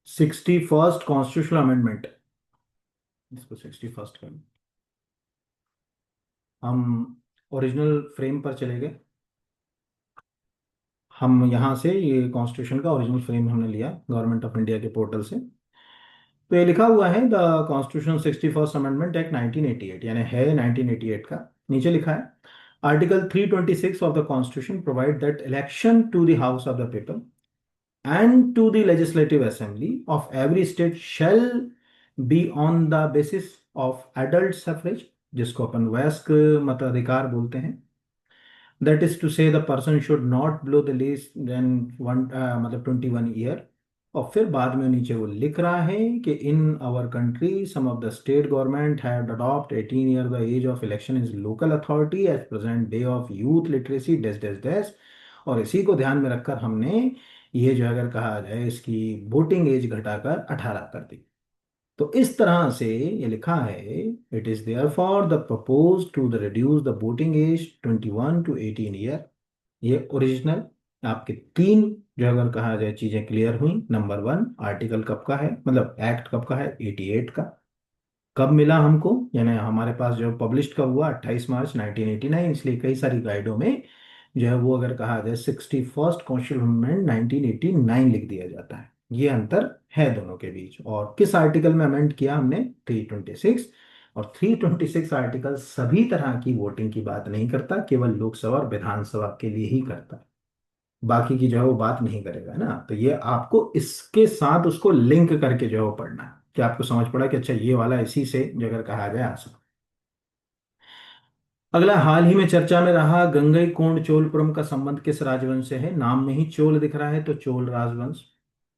61st कॉन्स्टिट्यूशनल अमेंडमेंट, इसको 61st करें। हम ओरिजिनल फ्रेम पर चले गए। हम यहाँ से ये कॉन्स्टिट्यूशन का ओरिजिनल फ्रेम हमने लिया गवर्नमेंट ऑफ इंडिया के पोर्टल से। तो ये लिखा हुआ है the constitution 61st amendment act 1988, यानी है 1988 का। नीचे लिखा है article 326 of the constitution provide that election to the house of the people and to the legislative assembly of every state shall be on the basis of adult suffrage, जिसको अपन वयस्क मताधिकार बोलते हैं। That is to say the person should not below the least than one, मतलब 21 year. और फिर बाद में नीचे वो लिख रहा है कि in our country some of the state government have adopt 18 year the age of election is local authority as present day of youth literacy dash dash dash. और इसी को ध्यान में रखकर हमने ये जो अगर कहा जाए इसकी वोटिंग एज घटाकर 18 कर दी। तो इस तरह से ये लिखा है, it is there for the propose to the reduce the voting age 21 to 18 year. ये ओरिजिनल आपके तीन जो अगर कहा जाए चीजें क्लियर हुई। नंबर वन, आर्टिकल कब का है, मतलब एक्ट कब का है, 88 का। कब मिला हमको, यानी हमारे पास जो पब्लिश कब हुआ, 28 मार्च 1989, इसलिए कई सारी गाइडों में जो है वो अगर कहा जाए 61st कॉन्स्टिट्यूशन अमेंडमेंट 1989 लिख दिया जाता है। ये अंतर है दोनों के बीच। और किस आर्टिकल में अमेंड किया हमने, 326। और 326 आर्टिकल सभी तरह की वोटिंग की बात नहीं करता, केवल लोकसभा और विधानसभा के लिए ही करता है। बाकी की जो है वो बात नहीं करेगा, है ना। तो ये आपको इसके साथ उसको लिंक करके जो है वो पढ़ना है कि आपको समझ पड़ा कि अच्छा ये वाला इसी से जो अगर कहा जाए आंसर। अगला, हाल ही में चर्चा में रहा गंगईकोंड चोलपुरम का संबंध किस राजवंश से है। नाम में ही चोल दिख रहा है तो चोल राजवंश।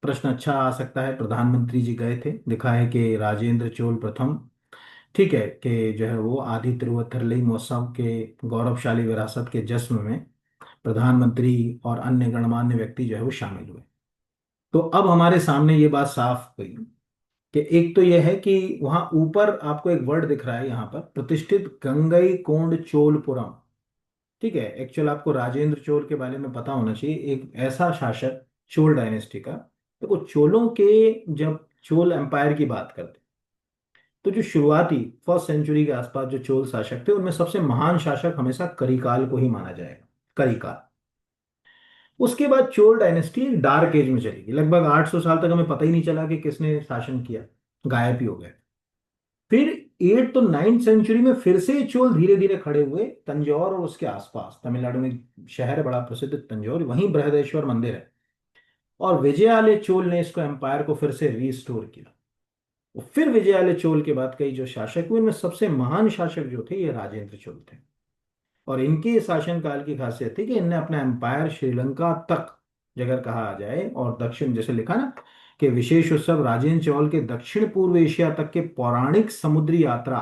प्रश्न अच्छा आ सकता है, प्रधानमंत्री जी गए थे, लिखा है कि राजेंद्र चोल प्रथम, ठीक है, कि जो है वो आदि तिरुवत्तरलई महोत्सव के गौरवशाली विरासत के जश्न में प्रधानमंत्री और अन्य गणमान्य व्यक्ति जो है वो शामिल हुए। तो अब हमारे सामने ये बात साफ हुई कि एक तो यह है कि वहां ऊपर आपको एक वर्ड दिख रहा है यहाँ पर, प्रतिष्ठित गंगई कोंड चोलपुरम। ठीक है, एक्चुअल आपको राजेंद्र चोल के बारे में पता होना चाहिए, एक ऐसा शासक चोल डायनेस्टी का। देखो चोलों के, जब चोल एम्पायर की बात करते हैं, तो जो शुरुआती फर्स्ट सेंचुरी के आसपास जो चोल शासक थे, उनमें सबसे महान शासक हमेशा करिकाल को ही माना जाएगा। करिकाल। उसके बाद चोल डायनेस्टी डार्क एज में चलेगी, लगभग 800 साल तक हमें पता ही नहीं चला कि किसने शासन किया, गायब ही हो गए। फिर 8 तो 9th सेंचुरी में फिर से चोल धीरे धीरे खड़े हुए, तंजौर और उसके आसपास, तमिलनाडु में शहर है बड़ा प्रसिद्ध तंजौर, वहीं बृहदेश्वर मंदिर है। और विजयालय चोल ने इसको एम्पायर को फिर से रीस्टोर किया। और फिर विजयालय चोल के बाद कई जो शासक हुए, उनमें सबसे महान शासक जो थे ये राजेंद्र चोल थे। और इनके शासनकाल की खासियत थी कि इनने अपना एम्पायर श्रीलंका तक, अगर कहा जाए, और दक्षिण, जैसे लिखा ना कि विशेष उत्सव राजेंद्र चोल के दक्षिण पूर्व एशिया तक के पौराणिक समुद्री यात्रा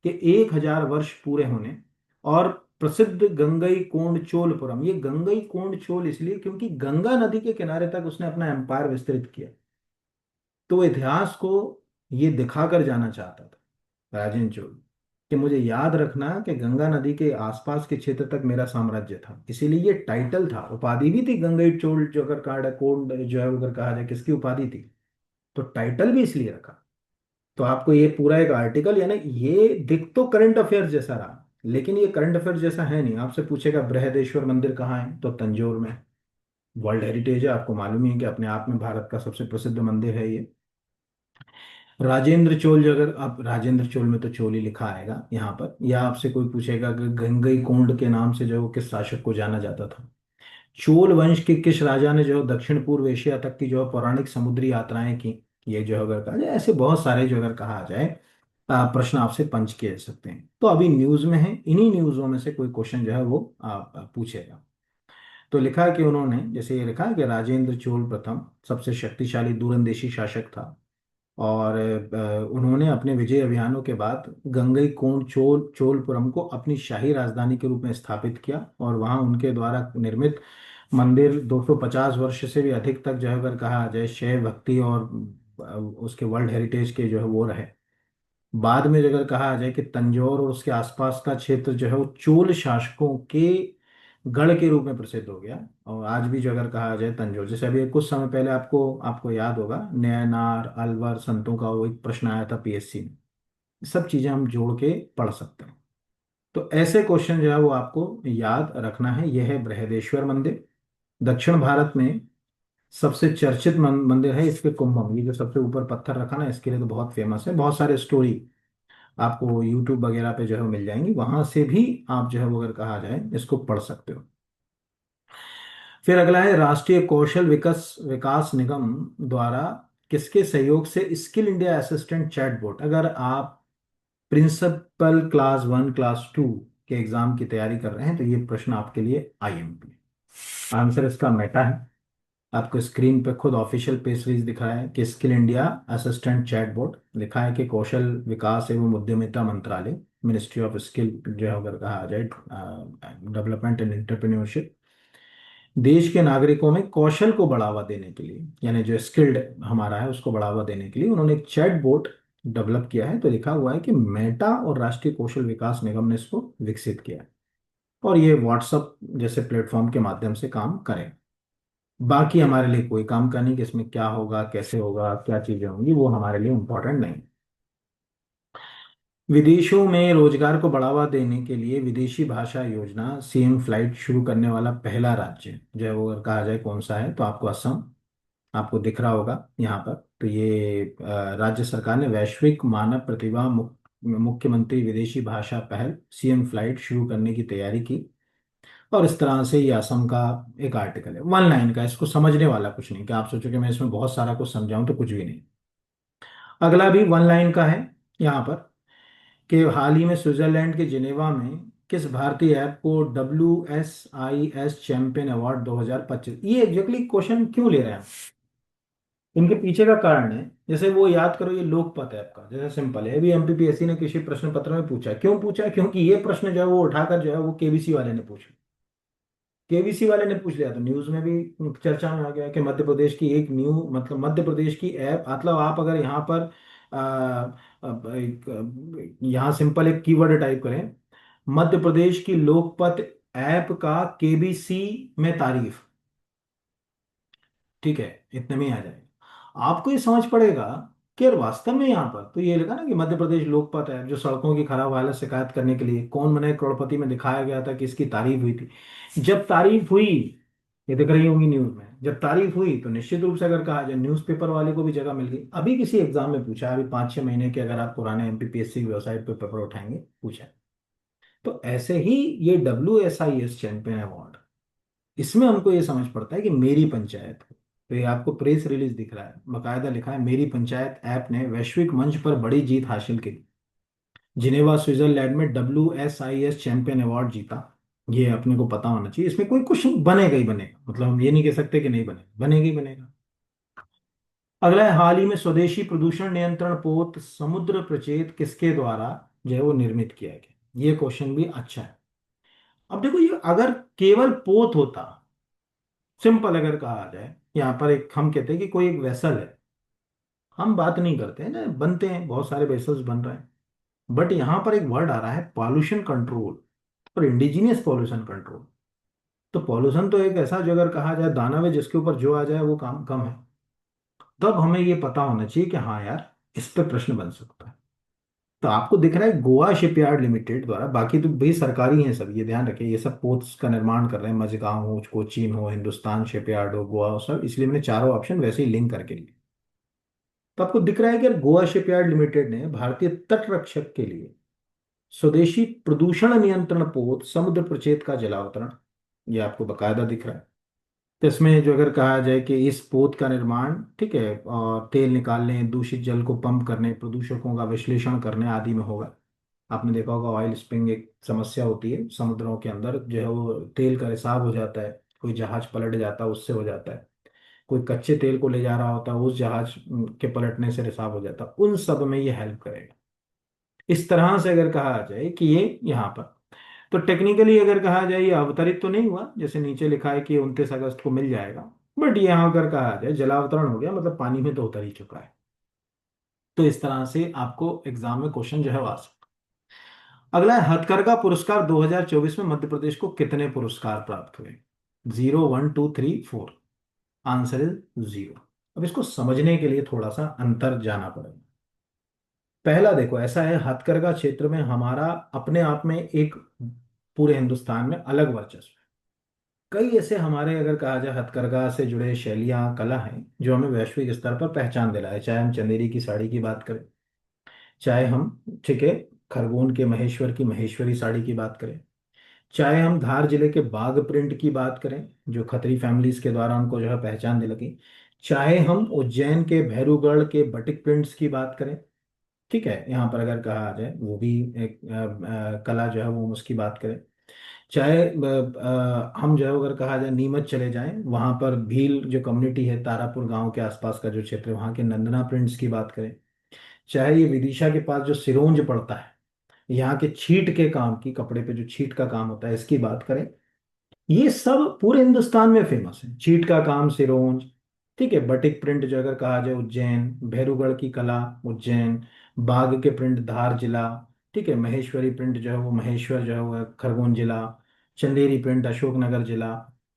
के 1000 वर्ष पूरे होने, और प्रसिद्ध गंगई कोंड चोलपुरम, ये गंगई कोंड चोल इसलिए क्योंकि गंगा नदी के किनारे तक उसने अपना एम्पायर विस्तृत किया। तो वो इतिहास को ये दिखाकर जाना चाहता था राजेंद्र चोल, कि मुझे याद रखना कि गंगा नदी के आसपास के क्षेत्र तक मेरा साम्राज्य था। इसीलिए ये टाइटल था, उपाधि भी थी गंगई चोल, जो अगर कहा कोड जो है अगर कहा जाए किसकी उपाधि थी, तो टाइटल भी इसलिए रखा। तो आपको ये पूरा एक आर्टिकल, यानी ये दिख तो करंट अफेयर्स जैसा रहा, लेकिन ये करंट अफेयर्स जैसा है नहीं। आपसे पूछेगा बृहदेश्वर मंदिर कहाँ है, तो तंजौर में, वर्ल्ड हेरिटेज है, आपको मालूम ही है कि अपने आप में भारत का सबसे प्रसिद्ध मंदिर है ये। राजेंद्र चोल, जो अगर आप राजेंद्र चोल में तो चोल ही लिखा आएगा यहाँ पर, या आपसे कोई पूछेगा कि गंगई कोंड के नाम से जो है वो किस शासक को जाना जाता था, चोल वंश के किस राजा ने जो है दक्षिण पूर्व एशिया तक की जो है पौराणिक समुद्री यात्राएं की, ये जो है अगर कहा जाए, ऐसे बहुत सारे जो अगर कहा जाए प्रश्न आपसे पंच किए जा सकते हैं। तो अभी न्यूज में है, इन्हीं न्यूज़ों में से कोई क्वेश्चन जो है वो पूछेगा। तो लिखा है कि उन्होंने, जैसे ये लिखा है कि राजेंद्र चोल प्रथम सबसे शक्तिशाली दूरंदेशी शासक था, और उन्होंने अपने विजय अभियानों के बाद गंगई कोंड चोलपुरम को अपनी शाही राजधानी के रूप में स्थापित किया, और वहां उनके द्वारा निर्मित मंदिर 250 वर्ष से भी अधिक तक जो है अगर कहा जाए शैव भक्ति और उसके वर्ल्ड हेरिटेज के जो है वो रहे। बाद में अगर कहा जाए कि तंजौर और उसके आसपास का क्षेत्र जो है वो चोल शासकों के गढ़ के रूप में प्रसिद्ध हो गया। और आज भी जो अगर कहा जाए तंजौर, जैसे अभी कुछ समय पहले आपको आपको याद होगा नैनार अलवर संतों का वो एक प्रश्न आया था पीएससी में, सब चीजें हम जोड़ के पढ़ सकते हैं। तो ऐसे क्वेश्चन जो है वो आपको याद रखना है। यह है बृहदेश्वर मंदिर, दक्षिण भारत में सबसे चर्चित मंदिर है। इसके कुंभम, ये जो सबसे ऊपर पत्थर रखा ना, इसके लिए तो बहुत फेमस है, बहुत सारे स्टोरी आपको यूट्यूब वगैरह पे जो है मिल जाएंगी, वहां से भी आप जो है वो अगर कहा जाए इसको पढ़ सकते हो। फिर अगला है राष्ट्रीय कौशल विकास विकास निगम द्वारा किसके सहयोग से स्किल इंडिया असिस्टेंट चैटबॉट, अगर आप प्रिंसिपल क्लास 1 क्लास 2 के एग्जाम की तैयारी कर रहे हैं तो ये प्रश्न आपके लिए आईएमपी। आंसर इसका मेटा है। आपको स्क्रीन पे खुद ऑफिशियल पेज सीरीज दिखा है कि स्किल इंडिया असिस्टेंट चैटबॉट, लिखा है कि कौशल विकास एवं उद्यमिता मंत्रालय, मिनिस्ट्री ऑफ स्किल जो है अगर कहा जाए डेवलपमेंट एंड एंटरप्रेन्योरशिप, देश के नागरिकों में कौशल को बढ़ावा देने के लिए, यानी जो स्किल्ड हमारा है उसको बढ़ावा देने के लिए उन्होंने एक चैटबॉट डेवलप किया है। तो लिखा हुआ है कि मेटा और राष्ट्रीय कौशल विकास निगम ने इसको विकसित किया है, और ये व्हाट्सएप जैसे प्लेटफॉर्म के माध्यम से काम करें। बाकी हमारे लिए कोई काम का नहीं कि इसमें क्या होगा, कैसे होगा, क्या चीजें होंगी, वो हमारे लिए इम्पोर्टेंट नहीं। विदेशों में रोजगार को बढ़ावा देने के लिए विदेशी भाषा योजना सीएम फ्लाइट शुरू करने वाला पहला राज्य जो है वो अगर कहा जाए कौन सा है, तो आपको असम, आपको दिख रहा होगा यहाँ पर। तो ये राज्य सरकार ने वैश्विक मानव प्रतिभा मुख्यमंत्री विदेशी भाषा पहल सीएम फ्लाइट शुरू करने की तैयारी की। और इस तरह से ये असम का एक आर्टिकल है, 1 लाइन का, इसको समझने वाला कुछ नहीं कि आप सोचो कि मैं इसमें बहुत सारा कुछ समझाऊं, तो कुछ भी नहीं। अगला भी 1 लाइन का है यहाँ पर, कि हाल ही में स्विट्जरलैंड के जिनेवा में किस भारतीय ऐप को WSIS चैंपियन अवार्ड 2025, ये एग्जैक्टली क्वेश्चन क्यों ले रहे हैं, इनके पीछे का कारण है। जैसे वो याद करो, ये लोकपत ऐप का जैसे सिंपल है, अभी एमपीपीएससी ने किसी प्रश्न पत्र में पूछा, क्यों पूछा, क्योंकि ये प्रश्न जो है वो उठाकर जो है वो केबीसी वाले ने पूछा, केबीसी वाले ने पूछ लिया, तो न्यूज में भी चर्चा में आ गया कि मध्य प्रदेश की एक न्यू, मतलब मध्य प्रदेश की ऐप, मतलब आप अगर यहाँ पर यहाँ सिंपल एक कीवर्ड टाइप करें, मध्य प्रदेश की लोकपथ ऐप का केबीसी में तारीफ। ठीक है, इतने में ही आ जाएगा। आपको ये समझ पड़ेगा कि यार वास्तव में यहाँ पर तो ये लगा ना कि मध्य प्रदेश लोकपथ है जो सड़कों की खराब हालत शिकायत करने के लिए कौन बने करोड़पति में दिखाया गया था कि इसकी तारीफ हुई थी। जब तारीफ हुई, ये दिख रही होंगी न्यूज में, जब तारीफ हुई तो निश्चित रूप से अगर कहा जाए न्यूज़पेपर वाले को भी जगह मिल गई। अभी किसी एग्जाम में पूछा, अभी 5-6 महीने के अगर आप पुराने एमपीपीएससी की वेबसाइट पे पेपर उठाएंगे, पूछा। तो ऐसे ही ये WSIS चैंपियन अवार्ड, इसमें हमको ये समझ पड़ता है कि मेरी पंचायत, तो ये आपको प्रेस रिलीज दिख रहा है, बकायदा लिखा है मेरी पंचायत ऐप ने वैश्विक मंच पर बड़ी जीत हासिल की, जिनेवा स्विट्जरलैंड में WSIS चैंपियन अवार्ड जीता। ये अपने को पता होना चाहिए, इसमें कोई कुछ बनेगा ही बनेगा, मतलब हम ये नहीं कह सकते कि नहीं बनेगा, बनेगा ही बनेगा। अगला है, हाल ही में स्वदेशी प्रदूषण नियंत्रण पोत समुद्र प्रचेत किसके द्वारा जो है वो निर्मित किया गया। ये क्वेश्चन भी अच्छा है। अब देखो, ये अगर केवल पोत होता, सिंपल अगर कहा जाए, यहाँ पर एक हम कहते हैं कि कोई एक वेसल है, हम बात नहीं करते हैं ना, बनते हैं बहुत सारे वेसल्स बन रहे हैं, बट यहाँ पर एक वर्ड आ रहा है पॉल्यूशन कंट्रोल और इंडिजिनियस पॉल्यूशन कंट्रोल। तो पॉल्यूशन तो एक ऐसा जो अगर कहा जाए दानव है जिसके ऊपर जो आ जाए वो काम कम है। तब हमें ये पता होना चाहिए कि हाँ यार, इस पे प्रश्न बन सकता है। तो आपको दिख रहा है गोवा शिपयार्ड लिमिटेड द्वारा, बाकी तो भाई सरकारी हैं सब, ये ध्यान रखिए, ये सब पोर्ट्स का निर्माण कर रहे हैं, मझगांव हो, कोचीन हो, हिंदुस्तान शिपयार्ड हो, गोवा हो, सब, इसलिए मैंने चारों ऑप्शन वैसे ही लिंक करके लिए। तो आपको दिख रहा है कि यार गोवा शिपयार्ड लिमिटेड ने भारतीय तट रक्षक के लिए स्वदेशी प्रदूषण नियंत्रण पोत समुद्र प्रचेत का जलावतरण, ये आपको बकायदा दिख रहा है। तो इसमें जो अगर कहा जाए कि इस पोत का निर्माण, ठीक है, और तेल निकालने, दूषित जल को पंप करने, प्रदूषकों का विश्लेषण करने आदि में होगा। आपने देखा होगा ऑयल स्पिंग एक समस्या होती है समुद्रों के अंदर, जो है वो तेल का रिसाव हो जाता है, कोई जहाज पलट जाता है उससे हो जाता है, कोई कच्चे तेल को ले जा रहा होता है उस जहाज के पलटने से रिसाव हो जाता है, उन सब में ये हेल्प करेगा। इस तरह से अगर कहा जाए कि ये यहाँ पर, तो टेक्निकली अगर कहा जाए ये अवतरित तो नहीं हुआ, जैसे नीचे लिखा है कि 29 अगस्त को मिल जाएगा, बट यहाँ अगर कहा जाए जलावतरण हो गया, मतलब पानी में तो उतर ही चुका है। तो इस तरह से आपको एग्जाम में क्वेश्चन जो है वो आ सकता है। अगला है, हथकरघा पुरस्कार 2024 में मध्य प्रदेश को कितने पुरस्कार प्राप्त हुए। 0, 1, 2, 3, 4। Answer is 0। अब इसको समझने के लिए थोड़ा सा अंतर जाना पड़ेगा। पहला देखो, ऐसा है हथकरघा क्षेत्र में हमारा अपने आप में एक पूरे हिंदुस्तान में अलग वर्चस्व है। कई ऐसे हमारे अगर कहा जाए हथकरघा से जुड़े शैलियाँ कला हैं जो हमें वैश्विक स्तर पर पहचान दिलाए, चाहे हम चंदेरी की साड़ी की बात करें, चाहे हम, ठीक है, खरगोन के महेश्वर की महेश्वरी साड़ी की बात करें, चाहे हम धार जिले के बाग प्रिंट की बात करें जो खत्री फैमिलीज के द्वारा उनको जो है पहचान दिलकी, चाहे हम उज्जैन के भैरूगढ़ के बटिक प्रिंट्स की बात करें, ठीक है, यहाँ पर अगर कहा जाए वो भी एक कला जो है वो उसकी बात करें, चाहे हम जो है अगर कहा जाए नीमच चले जाएं, वहाँ पर भील जो कम्युनिटी है तारापुर गांव के आसपास का जो क्षेत्र है वहाँ के नंदना प्रिंट्स की बात करें, चाहे ये विदिशा के पास जो सिरोंज पड़ता है, यहाँ के छीट के काम की, कपड़े पे जो छीट का काम होता है इसकी बात करें, ये सब पूरे हिंदुस्तान में फेमस है। छीट का काम सिरोंज, ठीक है, बटिक प्रिंट जो अगर कहा जाए उज्जैन, भैरूगढ़ की कला उज्जैन, बाग के प्रिंट धार जिला, ठीक है, महेश्वरी प्रिंट जो है वो महेश्वर जो है वो खरगोन जिला, चंदेरी प्रिंट अशोकनगर जिला।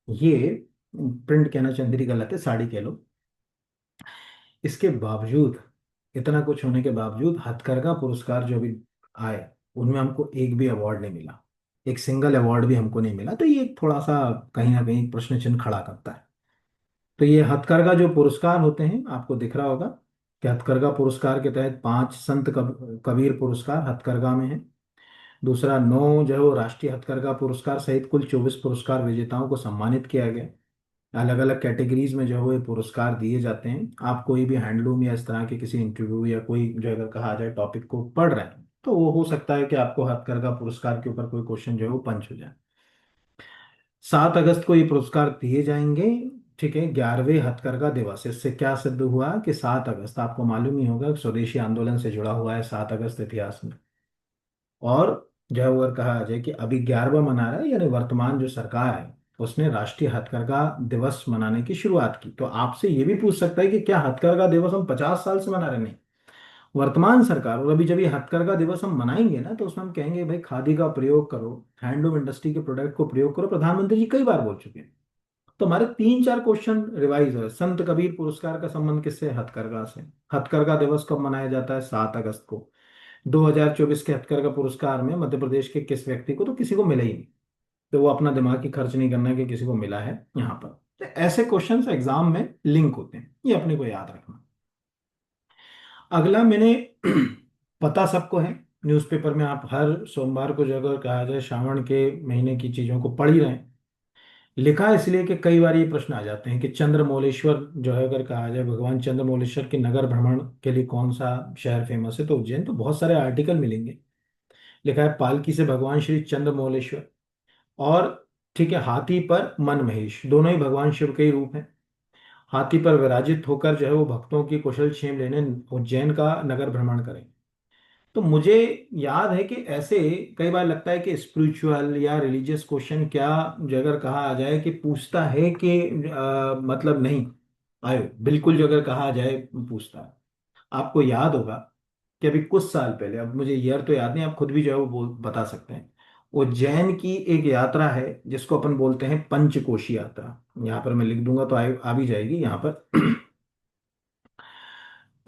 ये प्रिंट कहना चंदेरी गलत है, साड़ी कह लो। इसके बावजूद, इतना कुछ होने के बावजूद हथकरघा पुरस्कार जो भी आए उनमें हमको एक भी अवार्ड नहीं मिला, एक सिंगल अवार्ड भी हमको नहीं मिला। तो ये थोड़ा सा कहीं ना कहीं प्रश्न चिन्ह खड़ा करता है। तो ये हथकरघा जो पुरस्कार होते हैं आपको दिख रहा होगा कि हथकरघा पुरस्कार के तहत 5 संत कबीर पुरस्कार हथकरघा में है। दूसरा 9 जो है वो राष्ट्रीय हथकरघा पुरस्कार सहित कुल 24 पुरस्कार विजेताओं को सम्मानित किया गया। अलग अलग कैटेगरीज में जो है वो ये पुरस्कार दिए जाते हैं। आप कोई भी हैंडलूम या इस तरह के किसी इंटरव्यू या कोई जो अगर कहा जाए टॉपिक को पढ़ रहे हैं तो वो हो सकता है कि आपको हथकरघा पुरस्कार के ऊपर कोई क्वेश्चन जो है वो पंच हो जाए। 7 अगस्त को ये पुरस्कार दिए जाएंगे, ठीक है, 11वें हथकरघा दिवस। इससे क्या सिद्ध हुआ कि 7 अगस्त आपको मालूम ही होगा कि स्वदेशी आंदोलन से जुड़ा हुआ है 7 अगस्त इतिहास में। और जो है वो अगर कहा जाए कि अभी 11वां मना रहा है, यानी वर्तमान जो सरकार है उसने राष्ट्रीय हथकरघा दिवस मनाने की शुरुआत की। तो आपसे ये भी पूछ सकता है कि क्या हथकरघा दिवस हम 50 साल से मना रहे हैं? नहीं, वर्तमान सरकार, और अभी जब ये हथकरघा दिवस हम मनाएंगे ना, तो उसमें हम कहेंगे भाई खादी का प्रयोग करो, हैंडलूम इंडस्ट्री के प्रोडक्ट को प्रयोग करो, प्रधानमंत्री जी कई बार बोल चुके हैं। तो हमारे तीन चार क्वेश्चन रिवाइज हो रहे। संत कबीर पुरस्कार का संबंध किससे? हथकरघा से। हथकरघा दिवस कब मनाया जाता है? 7 अगस्त को। 2024 के हथकरघा पुरस्कार में मध्य प्रदेश के किस व्यक्ति को? तो किसी को मिला ही नहीं। तो वो अपना दिमाग की खर्च नहीं करना है कि किसी को मिला है यहाँ पर। तो ऐसे क्वेश्चंस एग्जाम में लिंक होते हैं, ये अपने को याद रखना। अगला मैंने पता सबको है, न्यूज़पेपर में आप हर सोमवार को जो अगर कहा जाए श्रावण के महीने की चीजों को पढ़ ही रहे हैं। लिखा है इसलिए कि कई बार ये प्रश्न आ जाते हैं कि चंद्रमौलेश्वर जो है अगर कहा जाए, भगवान चंद्रमौलेश्वर के नगर भ्रमण के लिए कौन सा शहर फेमस है? तो उज्जैन। तो बहुत सारे आर्टिकल मिलेंगे। लिखा है पालकी से भगवान श्री चंद्रमौलेश्वर। और ठीक है, हाथी पर मन महेश, दोनों ही भगवान शिव के ही रूप हैं। हाथी पर विराजित होकर जो है वो भक्तों की कुशल क्षेम लेने उज्जैन का नगर भ्रमण करें। तो मुझे याद है कि ऐसे कई बार लगता है कि स्पिरिचुअल या रिलीजियस क्वेश्चन क्या, जो अगर कहा आ जाए कि पूछता है कि मतलब नहीं, आयो बिल्कुल जो अगर कहा जाए पूछता है। आपको याद होगा कि अभी कुछ साल पहले, अब मुझे ईयर तो याद नहीं, आप खुद भी जो है वो बता सकते हैं। उज्जैन की एक यात्रा है जिसको अपन बोलते हैं पंचकोशी यात्रा। यहाँ पर मैं लिख दूंगा तो आ भी जाएगी यहाँ पर।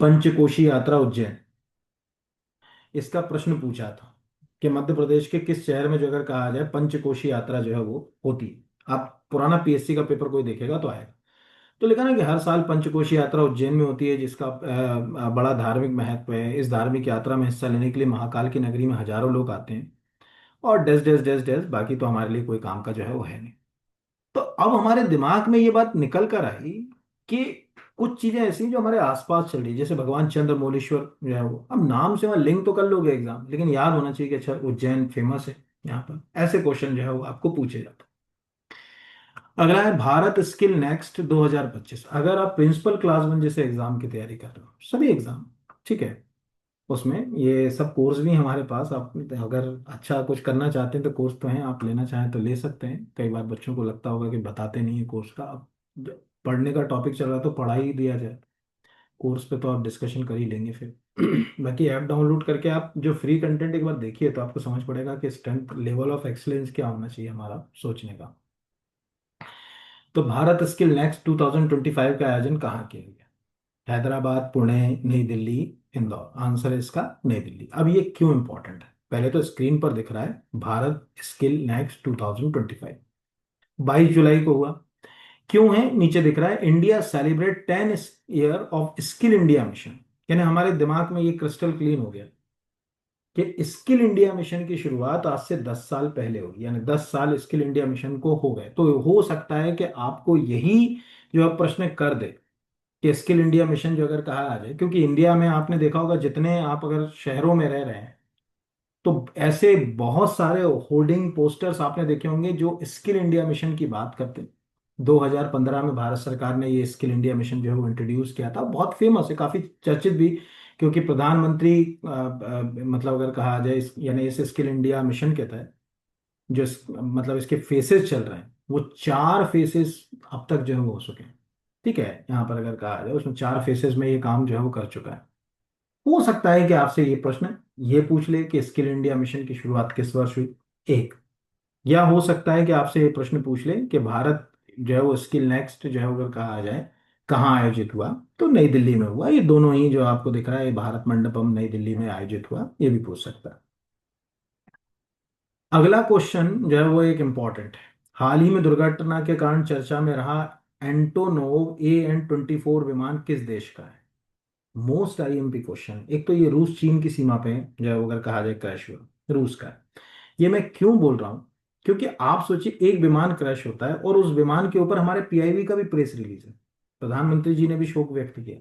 पंचकोशी यात्रा उज्जैन, इसका प्रश्न पूछा था कि मध्य प्रदेश के किस शहर में जो अगर कहा जाए पंचकोशी यात्रा जो है वो होती है। आप पुराना पीएससी का पेपर कोई देखेगा तो आएगा। तो लिखा ना कि हर साल पंचकोशी यात्रा उज्जैन में होती है, जिसका बड़ा धार्मिक महत्व है। इस धार्मिक यात्रा में हिस्सा लेने के लिए महाकाल की नगरी में हजारों लोग आते हैं। और डेस डेस डेस डेस, बाकी तो हमारे लिए कोई काम का जो है वो है नहीं। तो अब हमारे दिमाग में ये बात निकल कर आई कि कुछ चीजें ऐसी हैं जो हमारे आसपास चल रही है, जैसे भगवान चंद्रमौलेश्वर जो है वो, अब नाम से वहाँ लिंक तो कर लोगे एग्जाम, लेकिन याद होना चाहिए कि अच्छा उज्जैन फेमस है। यहाँ पर ऐसे क्वेश्चन जो है वो आपको पूछे जाते हैं। अगला है भारत स्किल नेक्स्ट 2025। अगर आप प्रिंसिपल क्लास वन जैसे एग्जाम की तैयारी कर रहे हो, सभी एग्जाम, ठीक है, उसमें ये सब कोर्स भी हैं हमारे पास। आप अगर अच्छा कुछ करना चाहते हैं तो कोर्स तो हैं, आप लेना चाहें तो ले सकते हैं। कई बार बच्चों को लगता होगा कि बताते नहीं है कोर्स का। अब पढ़ने का टॉपिक चल रहा है तो पढ़ा ही दिया जाए। कोर्स पे तो आप डिस्कशन कर ही लेंगे फिर। बाकी ऐप डाउनलोड करके आप जो फ्री कंटेंट एक बार देखिए तो आपको समझ पड़ेगा कि स्ट्रेंथ लेवल ऑफ एक्सीलेंस क्या होना चाहिए हमारा सोचने का। तो भारत स्किल नेक्स्ट 2025 का आयोजन कहाँ किया गया? हैदराबाद, पुणे, नई दिल्ली, इंदौर। आंसर है इसका नई दिल्ली। अब ये क्यों इंपॉर्टेंट है? पहले तो स्क्रीन पर दिख रहा है भारत स्किल नेक्स्ट 2025, 22 जुलाई को हुआ। क्यों है? नीचे दिख रहा है India celebrate 10 year of skill India mission. यानी हमारे दिमाग में ये क्रिस्टल क्लीन हो गया कि स्किल इंडिया मिशन की शुरुआत आज से 10 साल पहले होगी, यानी 10 साल स्किल इंडिया मिशन को हो गए। तो हो सकता है कि आपको यही जो है प्रश्न कर दे कि स्किल इंडिया मिशन जो अगर कहा आ जाए, क्योंकि इंडिया में आपने देखा होगा जितने आप अगर शहरों में रह रहे हैं तो ऐसे बहुत सारे होर्डिंग पोस्टर्स आपने देखे होंगे जो स्किल इंडिया मिशन की बात करते हैं। 2015 में भारत सरकार ने ये स्किल इंडिया मिशन जो है वो इंट्रोड्यूस किया था, बहुत फेमस है, काफी चर्चित भी। क्योंकि प्रधानमंत्री मतलब अगर कहा जाए यानी इस स्किल इंडिया मिशन के तहत जो मतलब इसके फेसेस चल रहे हैं, वो 4 फेसेस अब तक जो है वो हो चुके हैं। ठीक है, यहाँ पर अगर कहा जाए उसमें 4 फेसेस में ये काम जो है वो कर चुका है। हो सकता है कि आपसे ये प्रश्न ये पूछ ले कि स्किल इंडिया मिशन की शुरुआत किस वर्ष हुई, एक। या हो सकता है कि आपसे ये प्रश्न पूछ ले कि भारत जो है वो स्किल नेक्स्ट जो है वो अगर कहा जाए कहाँ आयोजित हुआ, तो नई दिल्ली में हुआ। ये दोनों ही जो आपको दिख रहा है, ये भारत मंडपम नई दिल्ली में आयोजित हुआ, ये भी पूछ सकता है। अगला क्वेश्चन जो है वो एक इम्पॉर्टेंट है। हाल ही में दुर्घटना के कारण चर्चा में रहा एंटोनोव AN-24 विमान किस देश का है? Most IMP question. एक तो ये रूस चीन की सीमा पे जो है अगर कहा जाए क्रैश हुआ, रूस का है। ये मैं क्यों बोल रहा हूँ? क्योंकि आप सोचिए एक विमान क्रैश होता है और उस विमान के ऊपर हमारे पीआईबी का भी प्रेस रिलीज है, प्रधानमंत्री जी ने भी शोक व्यक्त किया।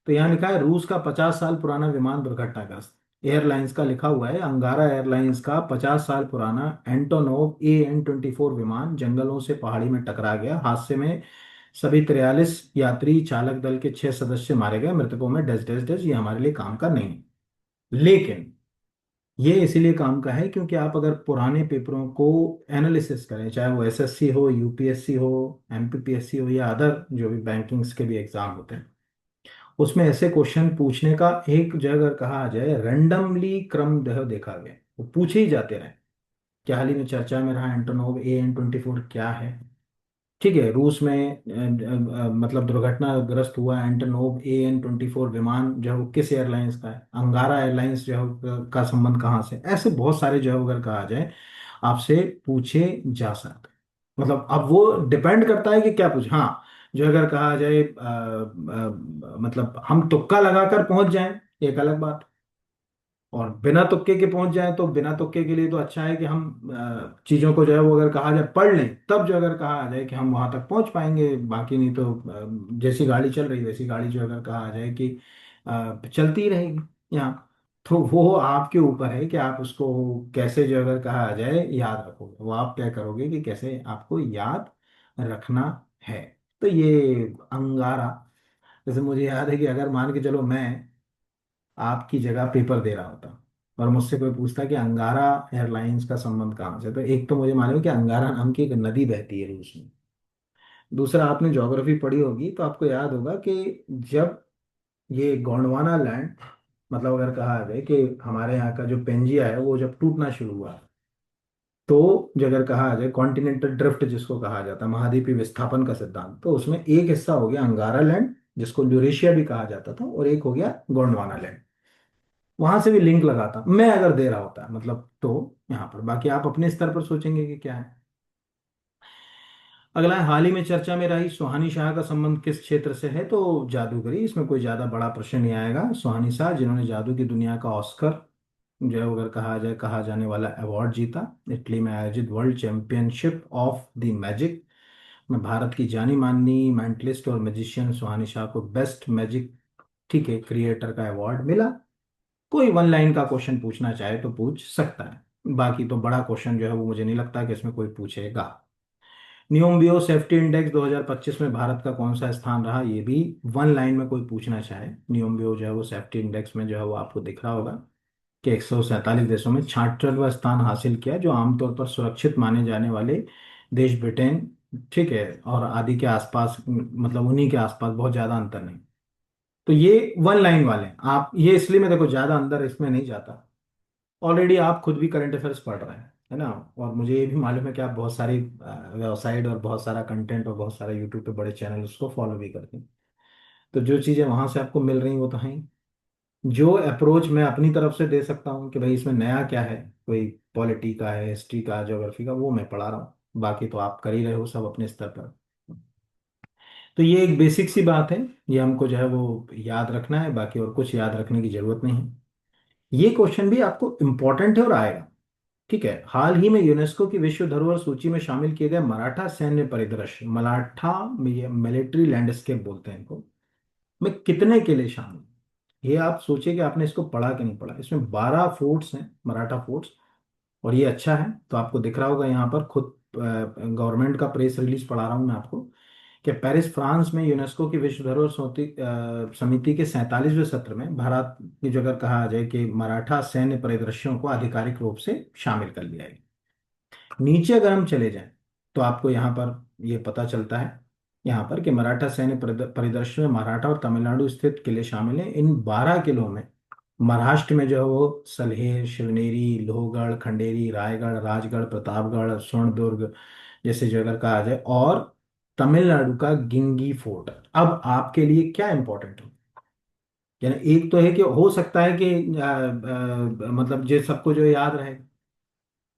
तो यहाँ लिखा है रूस का 50 साल पुराना विमान दुर्घटनाग्रस्त। एयरलाइंस का लिखा हुआ है, अंगारा एयरलाइंस का 50 साल पुराना एंटोनोव AN-24 विमान जंगलों से पहाड़ी में टकरा गया। हादसे में सभी 43 यात्री, चालक दल के 6 सदस्य मारे गए। मृतकों में डस डस डस, ये हमारे लिए काम का नहीं है। लेकिन ये इसीलिए काम का है क्योंकि आप अगर पुराने पेपरों को एनालिसिस करें, चाहे वो एसएससी हो, यूपीएससी हो, एमपीपीएससी हो, या अदर जो भी बैंकिंग्स के भी एग्जाम होते हैं, उसमें ऐसे क्वेश्चन पूछने का एक जगह अगर कहा जाए रैंडमली क्रम जो है देखा गया, वो पूछे ही जाते रहे। क्या हाल ही में चर्चा में रहा एंटोनोव AN-24 क्या है? ठीक है, रूस में मतलब दुर्घटनाग्रस्त हुआ एंटोनोव AN-24 विमान जो है वो किस एयरलाइंस का है? अंगारा एयरलाइंस जो है का संबंध कहाँ से? ऐसे बहुत सारे जो है अगर कहा जाए आपसे पूछे जा सकते हैं। मतलब अब वो डिपेंड करता है कि क्या पूछे। हाँ, जो अगर कहा जाए मतलब हम तुक्का लगाकर पहुंच जाएं, एक अलग बात। और बिना तुक्के के पहुंच जाए तो बिना तुक्के के लिए तो अच्छा है कि हम चीजों को जो है वो अगर कहा जाए पढ़ लें, तब जो अगर कहा जाए कि हम वहां तक पहुंच पाएंगे। बाकी नहीं तो जैसी गाड़ी चल रही वैसी गाड़ी जो अगर कहा जाए कि चलती ही रहेगी यहाँ। तो वो आपके ऊपर है कि आप उसको कैसे जो अगर कहा जाए याद रखोगे, वो आप क्या करोगे कि कैसे आपको याद रखना है। तो ये अंगारा, जैसे मुझे याद है कि अगर मान के चलो मैं आपकी जगह पेपर दे रहा होता और मुझसे कोई पूछता कि अंगारा एयरलाइंस का संबंध कहाँ से, तो एक तो मुझे मालूम है कि अंगारा नाम की एक नदी बहती है रूस में। दूसरा, आपने ज्योग्राफी पढ़ी होगी तो आपको याद होगा कि जब ये गोंडवाना लैंड, मतलब अगर कहा जाए कि हमारे यहाँ का जो पेंजिया है वो जब टूटना शुरू हुआ, तो जो अगर कहा जाए कॉन्टिनेंटल ड्रिफ्ट जिसको कहा जाता है, महाद्वीपीय विस्थापन का सिद्धांत, तो उसमें एक हिस्सा हो गया अंगारा लैंड जिसको यूरेशिया भी कहा जाता था, और एक हो गया गोंडवाना लैंड। वहां से भी लिंक लगाता मैं अगर दे रहा होता मतलब, तो यहाँ पर बाकी आप अपने स्तर पर सोचेंगे कि क्या है। अगला है, हाल ही में चर्चा में रही सुहानी शाह का संबंध किस क्षेत्र से है? तो जादूगरी, इसमें कोई ज्यादा बड़ा प्रश्न नहीं आएगा। सुहानी शाह जिन्होंने जादू की दुनिया का ऑस्कर जो है अगर कहा जाए कहा जाने वाला अवार्ड जीता, इटली में आयोजित world championship of the magic में भारत की जानी मानी मेंटलिस्ट और मैजिशियन सुहानी शाह को बेस्ट मैजिक, ठीक है, क्रिएटर का अवार्ड मिला। कोई वन लाइन का क्वेश्चन पूछना चाहे तो पूछ सकता है, बाकी तो बड़ा क्वेश्चन जो है वो मुझे नहीं लगता कि इसमें कोई पूछेगा। नियोम्बियो सेफ्टी इंडेक्स 2025 में भारत का कौन सा स्थान रहा? ये भी वन लाइन में कोई पूछना चाहे, नियोम्बियो जो है वो सेफ्टी इंडेक्स में जो है वो आपको दिख रहा होगा कि 147 देशों में 66वां स्थान हासिल किया, जो आमतौर पर सुरक्षित माने जाने वाले देश ब्रिटेन, ठीक है, और आदि के आसपास, मतलब उन्हीं के आसपास, बहुत ज्यादा अंतर नहीं। तो ये वन लाइन वाले हैं। आप ये इसलिए मैं देखो ज्यादा अंदर इसमें नहीं जाता, ऑलरेडी आप खुद भी करंट अफेयर्स पढ़ रहे हैं, है ना। और मुझे ये भी मालूम है कि आप बहुत सारी वेबसाइट और बहुत सारा कंटेंट और बहुत सारा यूट्यूब पे बड़े चैनल उसको फॉलो भी करते हैं। तो जो चीज़ें वहां से आपको मिल रही वो तो हैं। जो अप्रोच मैं अपनी तरफ से दे सकता हूँ कि भाई इसमें नया क्या है, कोई पॉलिटी का है, हिस्ट्री का, ज्योग्राफी का, वो मैं पढ़ा रहा हूँ। बाकी तो आप कर ही रहे हो सब अपने स्तर पर। तो ये एक बेसिक सी बात है, ये हमको जो है वो याद रखना है, बाकी और कुछ याद रखने की जरूरत नहीं है। ये क्वेश्चन भी आपको इम्पोर्टेंट है और आएगा। ठीक है, हाल ही में यूनेस्को की विश्व धरोहर सूची में शामिल किए गए मराठा सैन्य परिदृश्य, मराठा मिलिट्री लैंडस्केप बोलते हैं इनको, में कितने किले शामिल? ये आप सोचिए कि आपने इसको पढ़ा कि नहीं पढ़ा। इसमें 12 फोर्ट्स हैं, मराठा फोर्ट्स। और ये अच्छा है, तो आपको दिख रहा होगा यहाँ पर, खुद गवर्नमेंट का प्रेस रिलीज पढ़ा रहा हूँ मैं आपको, कि पेरिस फ्रांस में यूनेस्को की विश्व धरोहर समिति के 47वें सत्र में भारत की जो अगर कहा जाए कि मराठा सैन्य परिदृश्यों को आधिकारिक रूप से शामिल कर लिया है। नीचे अगर हम चले जाएं तो आपको यहाँ पर ये पता चलता है, यहाँ पर कि मराठा सैन्य परिदृश्य में मराठा और तमिलनाडु स्थित किले शामिल हैं। इन 12 किलों में महाराष्ट्र में जो है वो सलहेर, शिवनेरी, लोहगढ़, खंडेरी, रायगढ़, राजगढ़, प्रतापगढ़, स्वर्णदुर्ग जैसे जो अगर कहा जाए, और तमिलनाडु का गिंगी फोर्ट। अब आपके लिए क्या इंपॉर्टेंट है? यानी एक तो है कि हो सकता है कि मतलब जे सबको जो याद रहे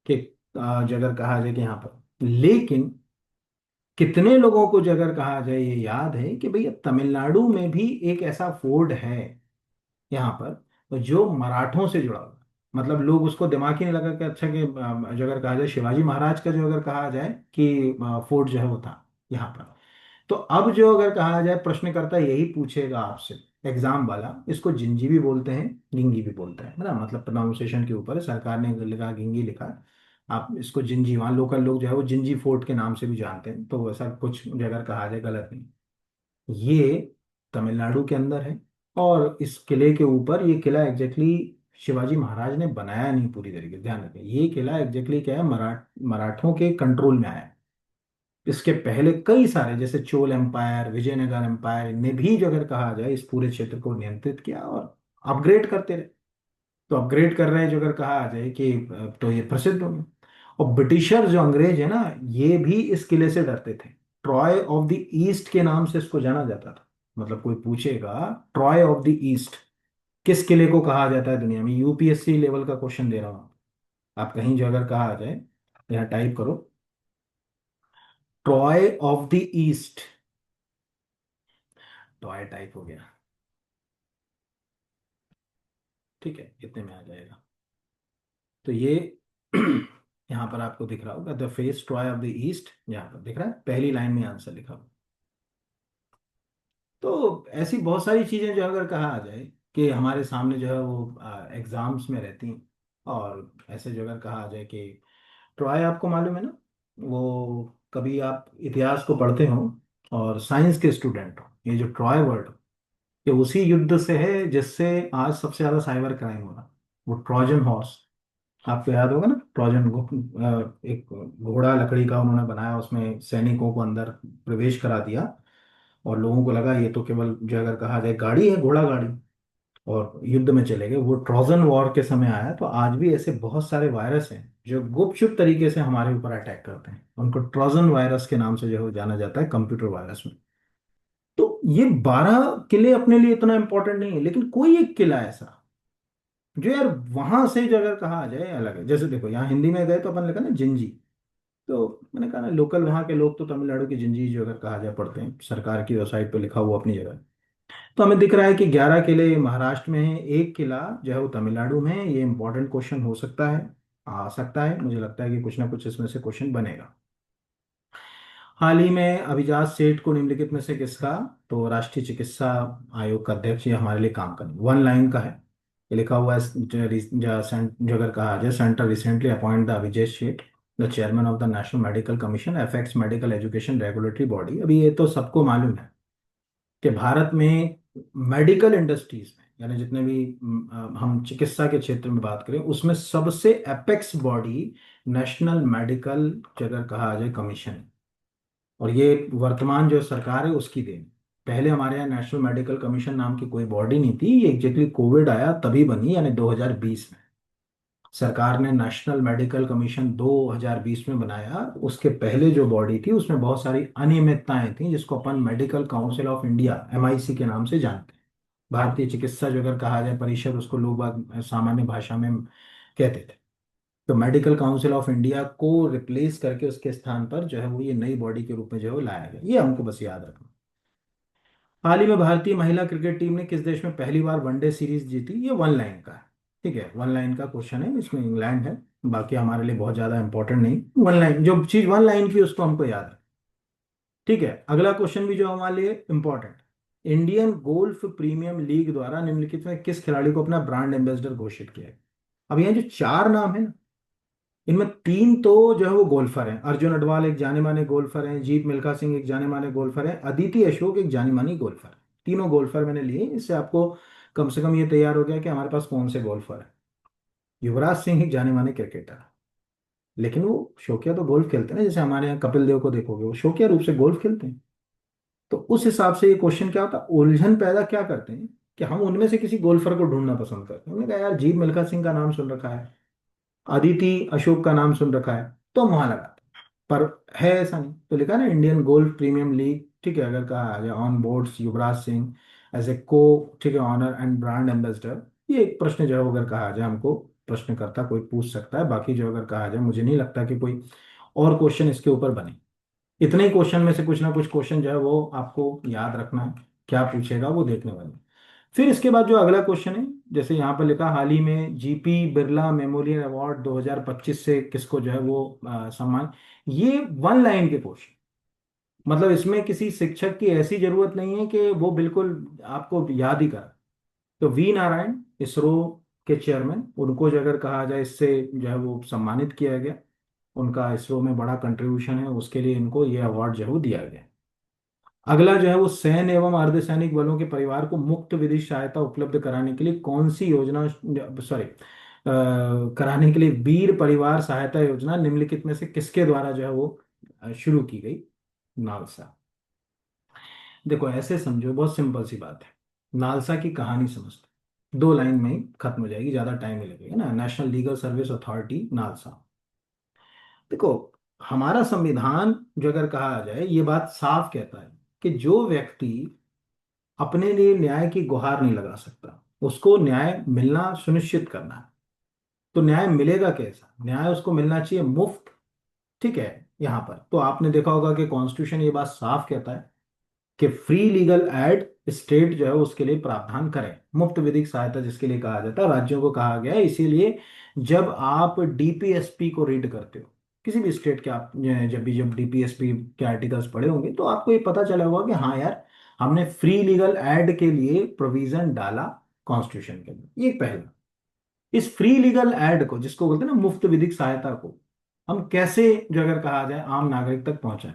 कि जो अगर कहा जाए कि यहाँ पर, लेकिन कितने लोगों को जो अगर कहा जाए ये याद है कि भैया तमिलनाडु में भी एक ऐसा फोर्ट है यहाँ पर, तो जो मराठों से जुड़ा हुआ है। मतलब लोग उसको दिमाग ही नहीं लगा कि अच्छा कि जो अगर कहा जाए शिवाजी महाराज का जो अगर कहा जाए कि फोर्ट जो है वो था यहाँ पर। तो अब जो अगर कहा जाए प्रश्नकर्ता यही पूछेगा आपसे, एग्जाम वाला, इसको जिंजी भी बोलते हैं, गिंगी भी बोलते हैं, है ना, मतलब प्रोनाउंसिएशन के ऊपर है। सरकार ने लिखा गिंगी लिखा, आप इसको जिंजी, वहाँ लोकल लोग जो है वो जिंजी फोर्ट के नाम से भी जानते हैं, तो ऐसा कुछ जो अगर कहा जाए गलत नहीं। ये तमिलनाडु के अंदर है, और इस किले के ऊपर, ये किला एग्जैक्टली शिवाजी महाराज ने बनाया नहीं पूरी तरीके से, ध्यान रखें, ये किला एग्जैक्टली क्या है, मराठों के कंट्रोल में आया है। इसके पहले कई सारे जैसे चोल एम्पायर, विजयनगर एम्पायर, इनने भी जो अगर कहा जाए इस पूरे क्षेत्र को नियंत्रित किया और अपग्रेड करते रहे। तो अपग्रेड कर रहे हैं जो अगर कहा जाए कि तो ये प्रसिद्ध हो गए। और ब्रिटिशर जो अंग्रेज है ना, ये भी इस किले से डरते थे। ट्रॉय ऑफ द ईस्ट के नाम से इसको जाना जाता था। मतलब कोई पूछेगा ट्रॉय ऑफ द ईस्ट किस किले को कहा जाता है दुनिया में, यूपीएससी लेवल का क्वेश्चन दे रहा हूँ। आप कहीं जो अगर कहा जाए, यहाँ टाइप करो Troy of the east. Troy type हो गया, ठीक है, इतने में आ जाएगा। तो ये यहाँ पर आपको दिख रहा होगा the face Troy of the east, यहाँ पर दिख रहा है, पहली लाइन में आंसर लिखा हुआ। तो ऐसी बहुत सारी चीजें जो अगर कहा जाए कि हमारे सामने जो है वो एग्जाम्स में रहती हैं। और ऐसे जो अगर कहा जाए कि ट्रॉय आपको मालूम है ना, वो कभी आप इतिहास को पढ़ते हो और साइंस के स्टूडेंट हो, ये जो ट्रॉय वर्ड, ये उसी युद्ध से है जिससे आज सबसे ज्यादा साइबर क्राइम हो रहा। वो ट्रोजन हॉर्स, आपको याद होगा ना, ट्रोजन एक घोड़ा लकड़ी का उन्होंने बनाया, उसमें सैनिकों को अंदर प्रवेश करा दिया और लोगों को लगा ये तो केवल जो अगर कहा जाए गाड़ी है, घोड़ा गाड़ी, और युद्ध में चले गए। वो ट्रोजन वॉर के समय आया। तो आज भी ऐसे बहुत सारे वायरस हैं जो गुपचुप तरीके से हमारे ऊपर अटैक करते हैं, उनको ट्रोजन वायरस के नाम से जो है जाना जाता है कंप्यूटर वायरस में। तो ये 12 किले अपने लिए इतना इंपॉर्टेंट नहीं है, लेकिन कोई एक किला ऐसा जो यार वहां से जो अगर कहा जाए अलग है। जैसे देखो यहाँ हिंदी में गए तो अपन लिखा ना जिंजी, तो मैंने कहा ना लोकल वहाँ के लोग तो तमिलनाडु की जिंजी जो अगर कहा जाए पढ़ते हैं, सरकार की वेबसाइट पे लिखा हुआ अपनी जगह। तो हमें दिख रहा है कि 11 किले महाराष्ट्र में है, एक किला जो है वो तमिलनाडु में है। ये इंपॉर्टेंट क्वेश्चन हो सकता है, आ सकता है, मुझे लगता है कि कुछ ना कुछ इसमें से क्वेश्चन बनेगा। हाल ही में अभिजात सेठ को निम्नलिखित में से किसका, तो राष्ट्रीय चिकित्सा आयोग का अध्यक्ष ये हमारे लिए काम करें, वन लाइन का है। ये लिखा हुआ है जो अगर कहा जाए centre recently appoint the Abhijit Seth the chairman of the National Medical Commission affects medical education regulatory body. अभी ये तो सबको मालूम है कि भारत में मेडिकल इंडस्ट्रीज में, यानी जितने भी हम चिकित्सा के क्षेत्र में बात करें, उसमें सबसे एपेक्स बॉडी नेशनल मेडिकल अगर कहा जाए कमीशन है। और ये वर्तमान जो सरकार है उसकी देन। पहले हमारे यहाँ नेशनल मेडिकल कमीशन नाम की कोई बॉडी नहीं थी, ये एग्जैक्टली कोविड आया तभी बनी, यानी 2020 में सरकार ने नेशनल मेडिकल कमीशन 2020 में बनाया। उसके पहले जो बॉडी थी उसमें बहुत सारी अनियमितताएं थी, जिसको अपन medical council of India MIC के नाम से जानते हैं। भारतीय चिकित्सा जो अगर कहा जाए परिषद, उसको लोग सामान्य भाषा में कहते थे। तो मेडिकल काउंसिल ऑफ इंडिया को रिप्लेस करके उसके स्थान पर जो है वो ये नई बॉडी के रूप में जो है वो लाया गया, ये हमको बस याद रखना। हाल ही में भारतीय महिला क्रिकेट टीम ने किस देश में पहली बार वनडे सीरीज जीती, ये वन लाइन का है। ठीक है, वन लाइन का क्वेश्चन है, इसमें इंग्लैंड है। बाकी हमारे लिए बहुत ज्यादा इंपॉर्टेंट नहीं, वन लाइन जो चीज वन लाइन की उसको हमको याद है। ठीक है, अगला क्वेश्चन भी जो हमारे लिए important, Indian golf premium league द्वारा निम्नलिखित में किस खिलाड़ी को अपना ब्रांड एम्बेसडर घोषित किया है। अब यहाँ जो चार नाम है ना, इनमें तीन तो जो है वो गोल्फर हैं। अर्जुन अडवाल एक जाने माने गोल्फर हैं, जीत मिल्खा सिंह एक जाने माने गोल्फर हैं, अदिति अशोक एक जानी मानी गोल्फर है। तीनों गोल्फर मैंने लिए, इससे आपको कम से कम ये तैयार हो गया कि हमारे पास कौन से गोल्फर है। युवराज सिंह एक जाने माने क्रिकेटर है, लेकिन वो शौकिया तो गोल्फ खेलते हैं ना, जैसे हमारे यहाँ कपिल देव को देखोगे वो शौकिया रूप से गोल्फ खेलते हैं। तो उस हिसाब से ये क्वेश्चन क्या होता है, उलझन पैदा क्या करते हैं कि हम उनमें से किसी गोल्फर को ढूंढना पसंद करते हैं। उन्होंने कहा यार जीत मिल्खा सिंह का नाम सुन रखा है, अदिति अशोक का नाम सुन रखा है, तो हम वहां लगा, पर है ऐसा नहीं। तो लिखा ना इंडियन गोल्फ प्रीमियम लीग, ठीक है, अगर कहा जाए on boards Yuvraj Singh as a को, ठीक है, ऑनर एंड ब्रांड एम्बेसडर। ये एक प्रश्न जो है वो अगर कहा जाए हमको प्रश्नकर्ता कोई पूछ सकता है। बाकी जो अगर कहा जाए मुझे नहीं लगता कि कोई और क्वेश्चन इसके ऊपर बने। इतने ही क्वेश्चन में से कुछ ना कुछ क्वेश्चन जो है वो आपको याद रखना है, क्या पूछेगा वो देखने वाले। फिर इसके बाद जो अगला क्वेश्चन है, जैसे यहाँ पर लिखा हाल ही में जीपी बिरला मेमोरियल अवार्ड 2025 से किसको जो है वो सम्मान। ये वन लाइन के क्वेश्चन, मतलब इसमें किसी शिक्षक की ऐसी जरूरत नहीं है कि वो बिल्कुल आपको याद ही कर। तो वी नारायण इसरो के चेयरमैन, उनको जो अगर कहा जाए इससे जो है वो सम्मानित किया गया। उनका इसरो में बड़ा कंट्रीब्यूशन है, उसके लिए इनको ये अवार्ड जो है वो दिया गया। अगला जो है वो सैन्य एवं अर्धसैनिक बलों के परिवार को मुफ्त विधि सहायता उपलब्ध कराने के लिए कौन सी योजना, सॉरी, कराने के लिए वीर परिवार सहायता योजना निम्नलिखित में से किसके द्वारा जो है वो शुरू की गई। नालसा। देखो ऐसे समझो, बहुत सिंपल सी बात है। नालसा की कहानी समझते, 2 लाइन में ही खत्म हो जाएगी, ज्यादा टाइम नहीं लगेगा ना। National legal service authority, NALSA. देखो, हमारा संविधान जो अगर कहा जाए, ये बात साफ कहता है कि जो व्यक्ति अपने लिए न्याय की गुहार नहीं लगा सकता, उसको न्याय मिलना सुनिश्चित करना है। तो न्याय मिलेगा कैसा? न्याय उसको मिलना चाहिए मुफ्त। ठीक है। यहाँ पर तो आपने देखा होगा कि कॉन्स्टिट्यूशन ये बात साफ कहता है कि फ्री लीगल एड स्टेट जो है उसके लिए प्रावधान करें। मुफ्त विधिक सहायता जिसके लिए कहा जाता है, राज्यों को कहा गया है। इसीलिए जब आप डीपीएसपी को रीड करते हो, किसी भी स्टेट के, आप जब डीपीएसपी के आर्टिकल्स पढ़े होंगे तो आपको ये पता चला होगा कि हाँ यार, हमने फ्री लीगल एड के लिए प्रोविजन डाला कॉन्स्टिट्यूशन के अंदर। ये पहला। इस फ्री लीगल एड को, जिसको बोलते हैं ना मुफ्त विधिक सहायता को, हम कैसे जो अगर कहा जाए आम नागरिक तक पहुंचाएं,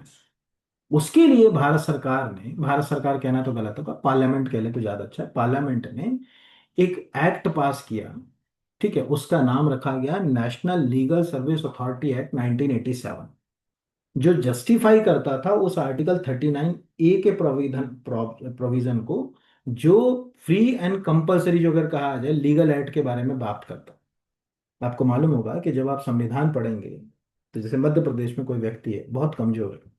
उसके लिए भारत सरकार ने, भारत सरकार कहना तो गलत होगा, पार्लियामेंट कह ले तो ज्यादा अच्छा है, पार्लियामेंट ने एक एक्ट पास किया। ठीक है, उसका नाम रखा गया national legal service authority act 1987, जो जस्टिफाई करता था उस आर्टिकल 39A के प्रोविजन को, जो फ्री एंड कंपलसरी जो अगर कहा जाए लीगल एड के बारे में बात करता। आपको मालूम होगा कि जब आप संविधान पढ़ेंगे, तो जैसे मध्य प्रदेश में कोई व्यक्ति है बहुत कमजोर है,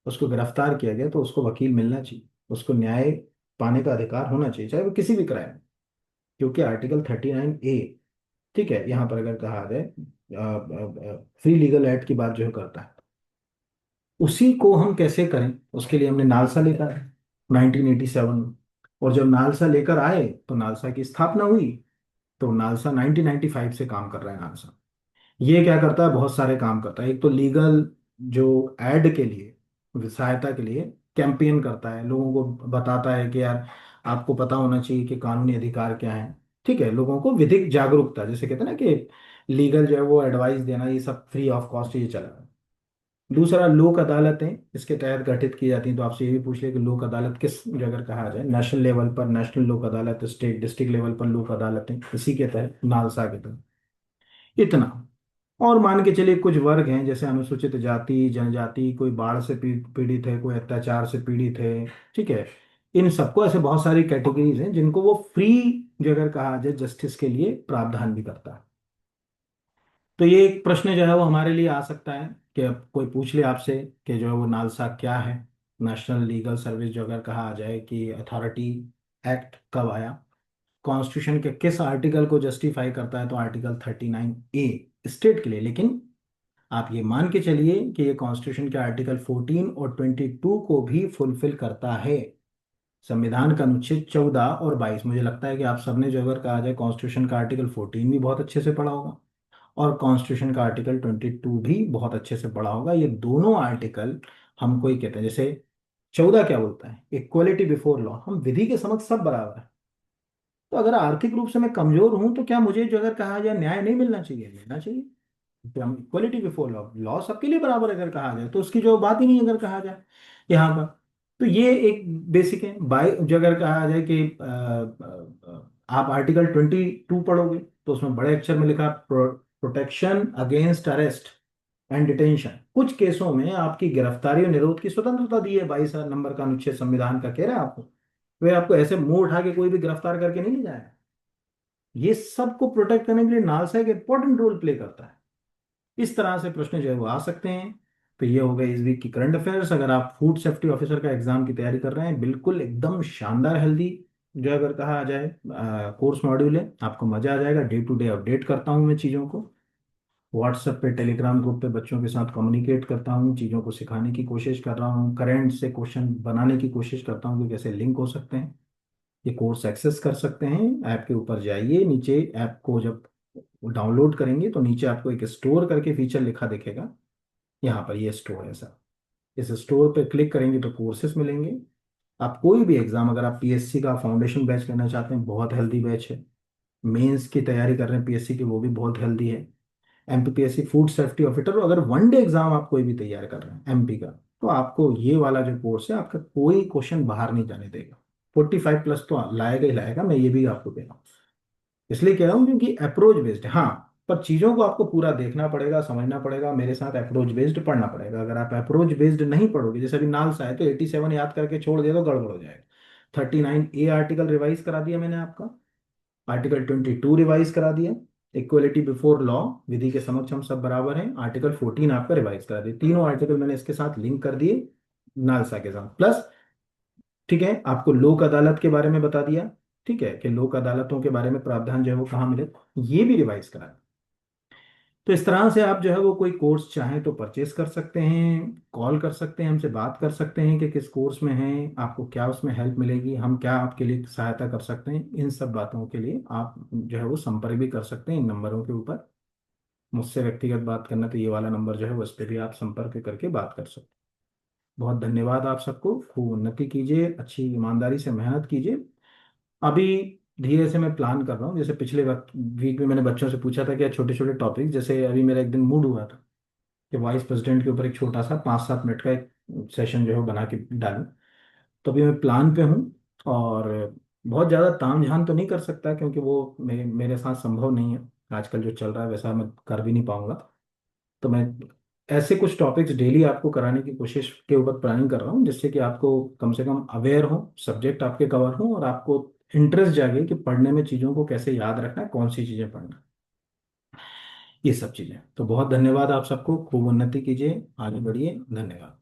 उसको गिरफ्तार किया गया, तो उसको वकील मिलना चाहिए, उसको न्याय पाने का अधिकार होना चाहिए, चाहे वो किसी भी क्राइम। क्योंकि आर्टिकल 39A, ठीक है, यहाँ पर अगर कहा जाए फ्री लीगल एड की बात जो है करता है, उसी को हम कैसे करें, उसके लिए हमने नालसा लेकर आए 1987 में। और जब नालसा लेकर आए तो नालसा की स्थापना हुई। तो नालसा 1995 से काम कर रहा है नालसा। ये क्या करता है? बहुत सारे काम करता है। एक तो लीगल जो एड के लिए, सहायता के लिए कैंपेन करता है, लोगों को बताता है कि यार आपको पता होना चाहिए कि कानूनी अधिकार क्या है। ठीक है, लोगों को विधिक जागरूकता, जैसे कहते हैं ना कि लीगल जो है वो एडवाइस देना, ये सब फ्री ऑफ कॉस्ट ये चला है। दूसरा, लोक अदालतें इसके तहत गठित की जाती हैं। तो आपसे ये भी पूछ लिया कि लोक अदालत किस, जो अगर कहा जाए नेशनल लेवल पर नेशनल लोक अदालत, स्टेट डिस्ट्रिक्ट लेवल पर लोक अदालतें, इसी के तहत नालसा के तहत। इतना। और मान के चलिए कुछ वर्ग हैं, जैसे अनुसूचित जाति जनजाति, कोई बाढ़ से पीड़ित है, कोई अत्याचार से पीड़ित है। ठीक है, इन सबको, ऐसे बहुत सारी कैटेगरीज हैं जिनको वो फ्री, जो अगर कहा जाए जस्टिस के लिए प्रावधान भी करता है। तो ये एक प्रश्न जो है वो हमारे लिए आ सकता है कि अब कोई पूछ ले आपसे कि जो है वो नालसा क्या है, नेशनल लीगल सर्विस जो अगर कहा जाए कि अथॉरिटी एक्ट कब आया, कॉन्स्टिट्यूशन के किस आर्टिकल को जस्टिफाई करता है, तो आर्टिकल 39A स्टेट के लिए। लेकिन आप ये मान के चलिए कि ये कॉन्स्टिट्यूशन के आर्टिकल 14 और 22 को भी फुलफिल करता है। संविधान का अनुच्छेद 14 और 22, मुझे लगता है कि आप सबने जो अगर कहा जाए कॉन्स्टिट्यूशन का आर्टिकल 14 भी बहुत अच्छे से पढ़ा होगा, और कॉन्स्टिट्यूशन का आर्टिकल 22 भी बहुत अच्छे से पढ़ा होगा। ये दोनों आर्टिकल हमको ही कहते हैं, जैसे 14 क्या बोलता है, इक्वलिटी बिफोर लॉ, हम विधि के समक्ष सब बराबर है। तो अगर आर्थिक रूप से मैं कमजोर हूं तो क्या मुझे जो अगर कहा जाए न्याय नहीं मिलना चाहिए? मिलना चाहिए। तो हम इक्वलिटी बिफोर लॉ, लॉ सबके लिए बराबर अगर कहा जाए, तो उसकी जो बात ही नहीं अगर कहा जाए यहाँ पर। तो ये एक बेसिक है। बाय जो अगर कहा जाए कि आप आर्टिकल 22 पढ़ोगे तो उसमें बड़े अक्षर में लिखा, protection against arrest and detention, कुछ केसों में आपकी गिरफ्तारी और निरोध की स्वतंत्रता दी है। 22 नंबर का अनुच्छेद संविधान का कह रहा है आपको। वे आपको ऐसे मुंह उठा के कोई भी गिरफ्तार करके नहीं ले जाएगा। ये सबको प्रोटेक्ट करने के लिए नालसा एक इंपॉर्टेंट रोल प्ले करता है। इस तरह से प्रश्न जो है वो आ सकते हैं। तो ये हो गए इस वीक की करंट अफेयर्स। अगर आप फूड सेफ्टी ऑफिसर का एग्जाम की तैयारी कर रहे हैं, बिल्कुल एकदम शानदार हेल्दी जो अगर कहा जाए कोर्स मॉड्यूल है, आपको मजा आ जाएगा। डे टू डे अपडेट करता हूँ मैं चीज़ों को, व्हाट्सएप पे टेलीग्राम ग्रुप पे बच्चों के साथ कम्युनिकेट करता हूँ, चीज़ों को सिखाने की कोशिश कर रहा हूँ, करंट से क्वेश्चन बनाने की कोशिश करता हूँ कि कैसे लिंक हो सकते हैं। ये कोर्स एक्सेस कर सकते हैं, ऐप के ऊपर जाइए, नीचे ऐप को जब डाउनलोड करेंगे तो नीचे आपको एक स्टोर करके फीचर लिखा दिखेगा। यहाँ पर ये स्टोर है सर, इस स्टोर पे क्लिक करेंगे तो कोर्सेज मिलेंगे। आप कोई भी एग्जाम, अगर आप पीएससी का फाउंडेशन बैच लेना चाहते हैं, बहुत हेल्दी बैच है। मेंस की तैयारी कर रहे हैं पीएससी की, वो भी बहुत हेल्दी है। एमपीपीएससी फूड सेफ्टी ऑफिसर, अगर वन डे एग्जाम आप कोई भी तैयार कर रहे हैं एमपी का, तो आपको ये वाला जो कोर्स है, आपका कोई क्वेश्चन बाहर नहीं जाने देगा। 45+ तो लाएगा ही लाएगा, मैं ये भी आपको कह रहा हूँ। इसलिए कह रहा हूँ क्योंकि अप्रोच बेस्ड है। हाँ, पर चीज़ों को आपको पूरा देखना पड़ेगा, समझना पड़ेगा, मेरे साथ अप्रोच बेस्ड पढ़ना पड़ेगा। अगर आप अप्रोच बेस्ड नहीं पढ़ोगे, जैसे अभी नाल्स आए तो 87 याद करके छोड़ दिया तो गड़बड़ हो जाएगा। 39A आर्टिकल रिवाइज करा दिया मैंने आपका, आर्टिकल 22 रिवाइज करा दिया, इक्वलिटी बिफोर लॉ, विधि के समक्ष हम सब बराबर हैं, आर्टिकल 14 आपका रिवाइज करा दिया। तीनों आर्टिकल मैंने इसके साथ लिंक कर दिए नालसा के साथ, प्लस ठीक है आपको लोक अदालत के बारे में बता दिया, ठीक है कि लोक अदालतों के बारे में प्रावधान जो है वो कहाँ मिले, ये भी रिवाइज करा दिया। तो इस तरह से आप जो है वो कोई कोर्स चाहें तो परचेस कर सकते हैं, कॉल कर सकते हैं, हमसे बात कर सकते हैं कि किस कोर्स में हैं, आपको क्या उसमें हेल्प मिलेगी, हम क्या आपके लिए सहायता कर सकते हैं। इन सब बातों के लिए आप जो है वो संपर्क भी कर सकते हैं इन नंबरों के ऊपर। मुझसे व्यक्तिगत बात करना तो ये वाला नंबर जो है वो, इस पर भी आप संपर्क करके बात कर सकते हैं। बहुत धन्यवाद आप सबको, खूब उन्नति कीजिए, अच्छी ईमानदारी से मेहनत कीजिए। अभी धीरे से मैं प्लान कर रहा हूँ, जैसे पिछले वक्त वीक में मैंने बच्चों से पूछा था कि छोटे छोटे टॉपिक, जैसे अभी मेरा एक दिन मूड हुआ था कि वाइस प्रेसिडेंट के ऊपर एक छोटा सा 5-7 मिनट का एक सेशन जो है वो बना के डालूं। तो अभी मैं प्लान पे हूँ, और बहुत ज़्यादा ताम झाम तो नहीं कर सकता क्योंकि वो मेरे साथ संभव नहीं है, आजकल जो चल रहा है वैसा मैं कर भी नहीं पाऊंगा। तो मैं ऐसे कुछ टॉपिक्स डेली आपको कराने की कोशिश के ऊपर प्लानिंग कर रहा हूँ, जिससे कि आपको कम से कम अवेयर हो, सब्जेक्ट आपके कवर हो, और आपको इंटरेस्ट जागे कि पढ़ने में चीज़ों को कैसे याद रखना है, कौन सी चीज़ें पढ़ना है, ये सब चीज़ें। तो बहुत धन्यवाद आप सबको, खूब उन्नति कीजिए, आगे बढ़िए, धन्यवाद।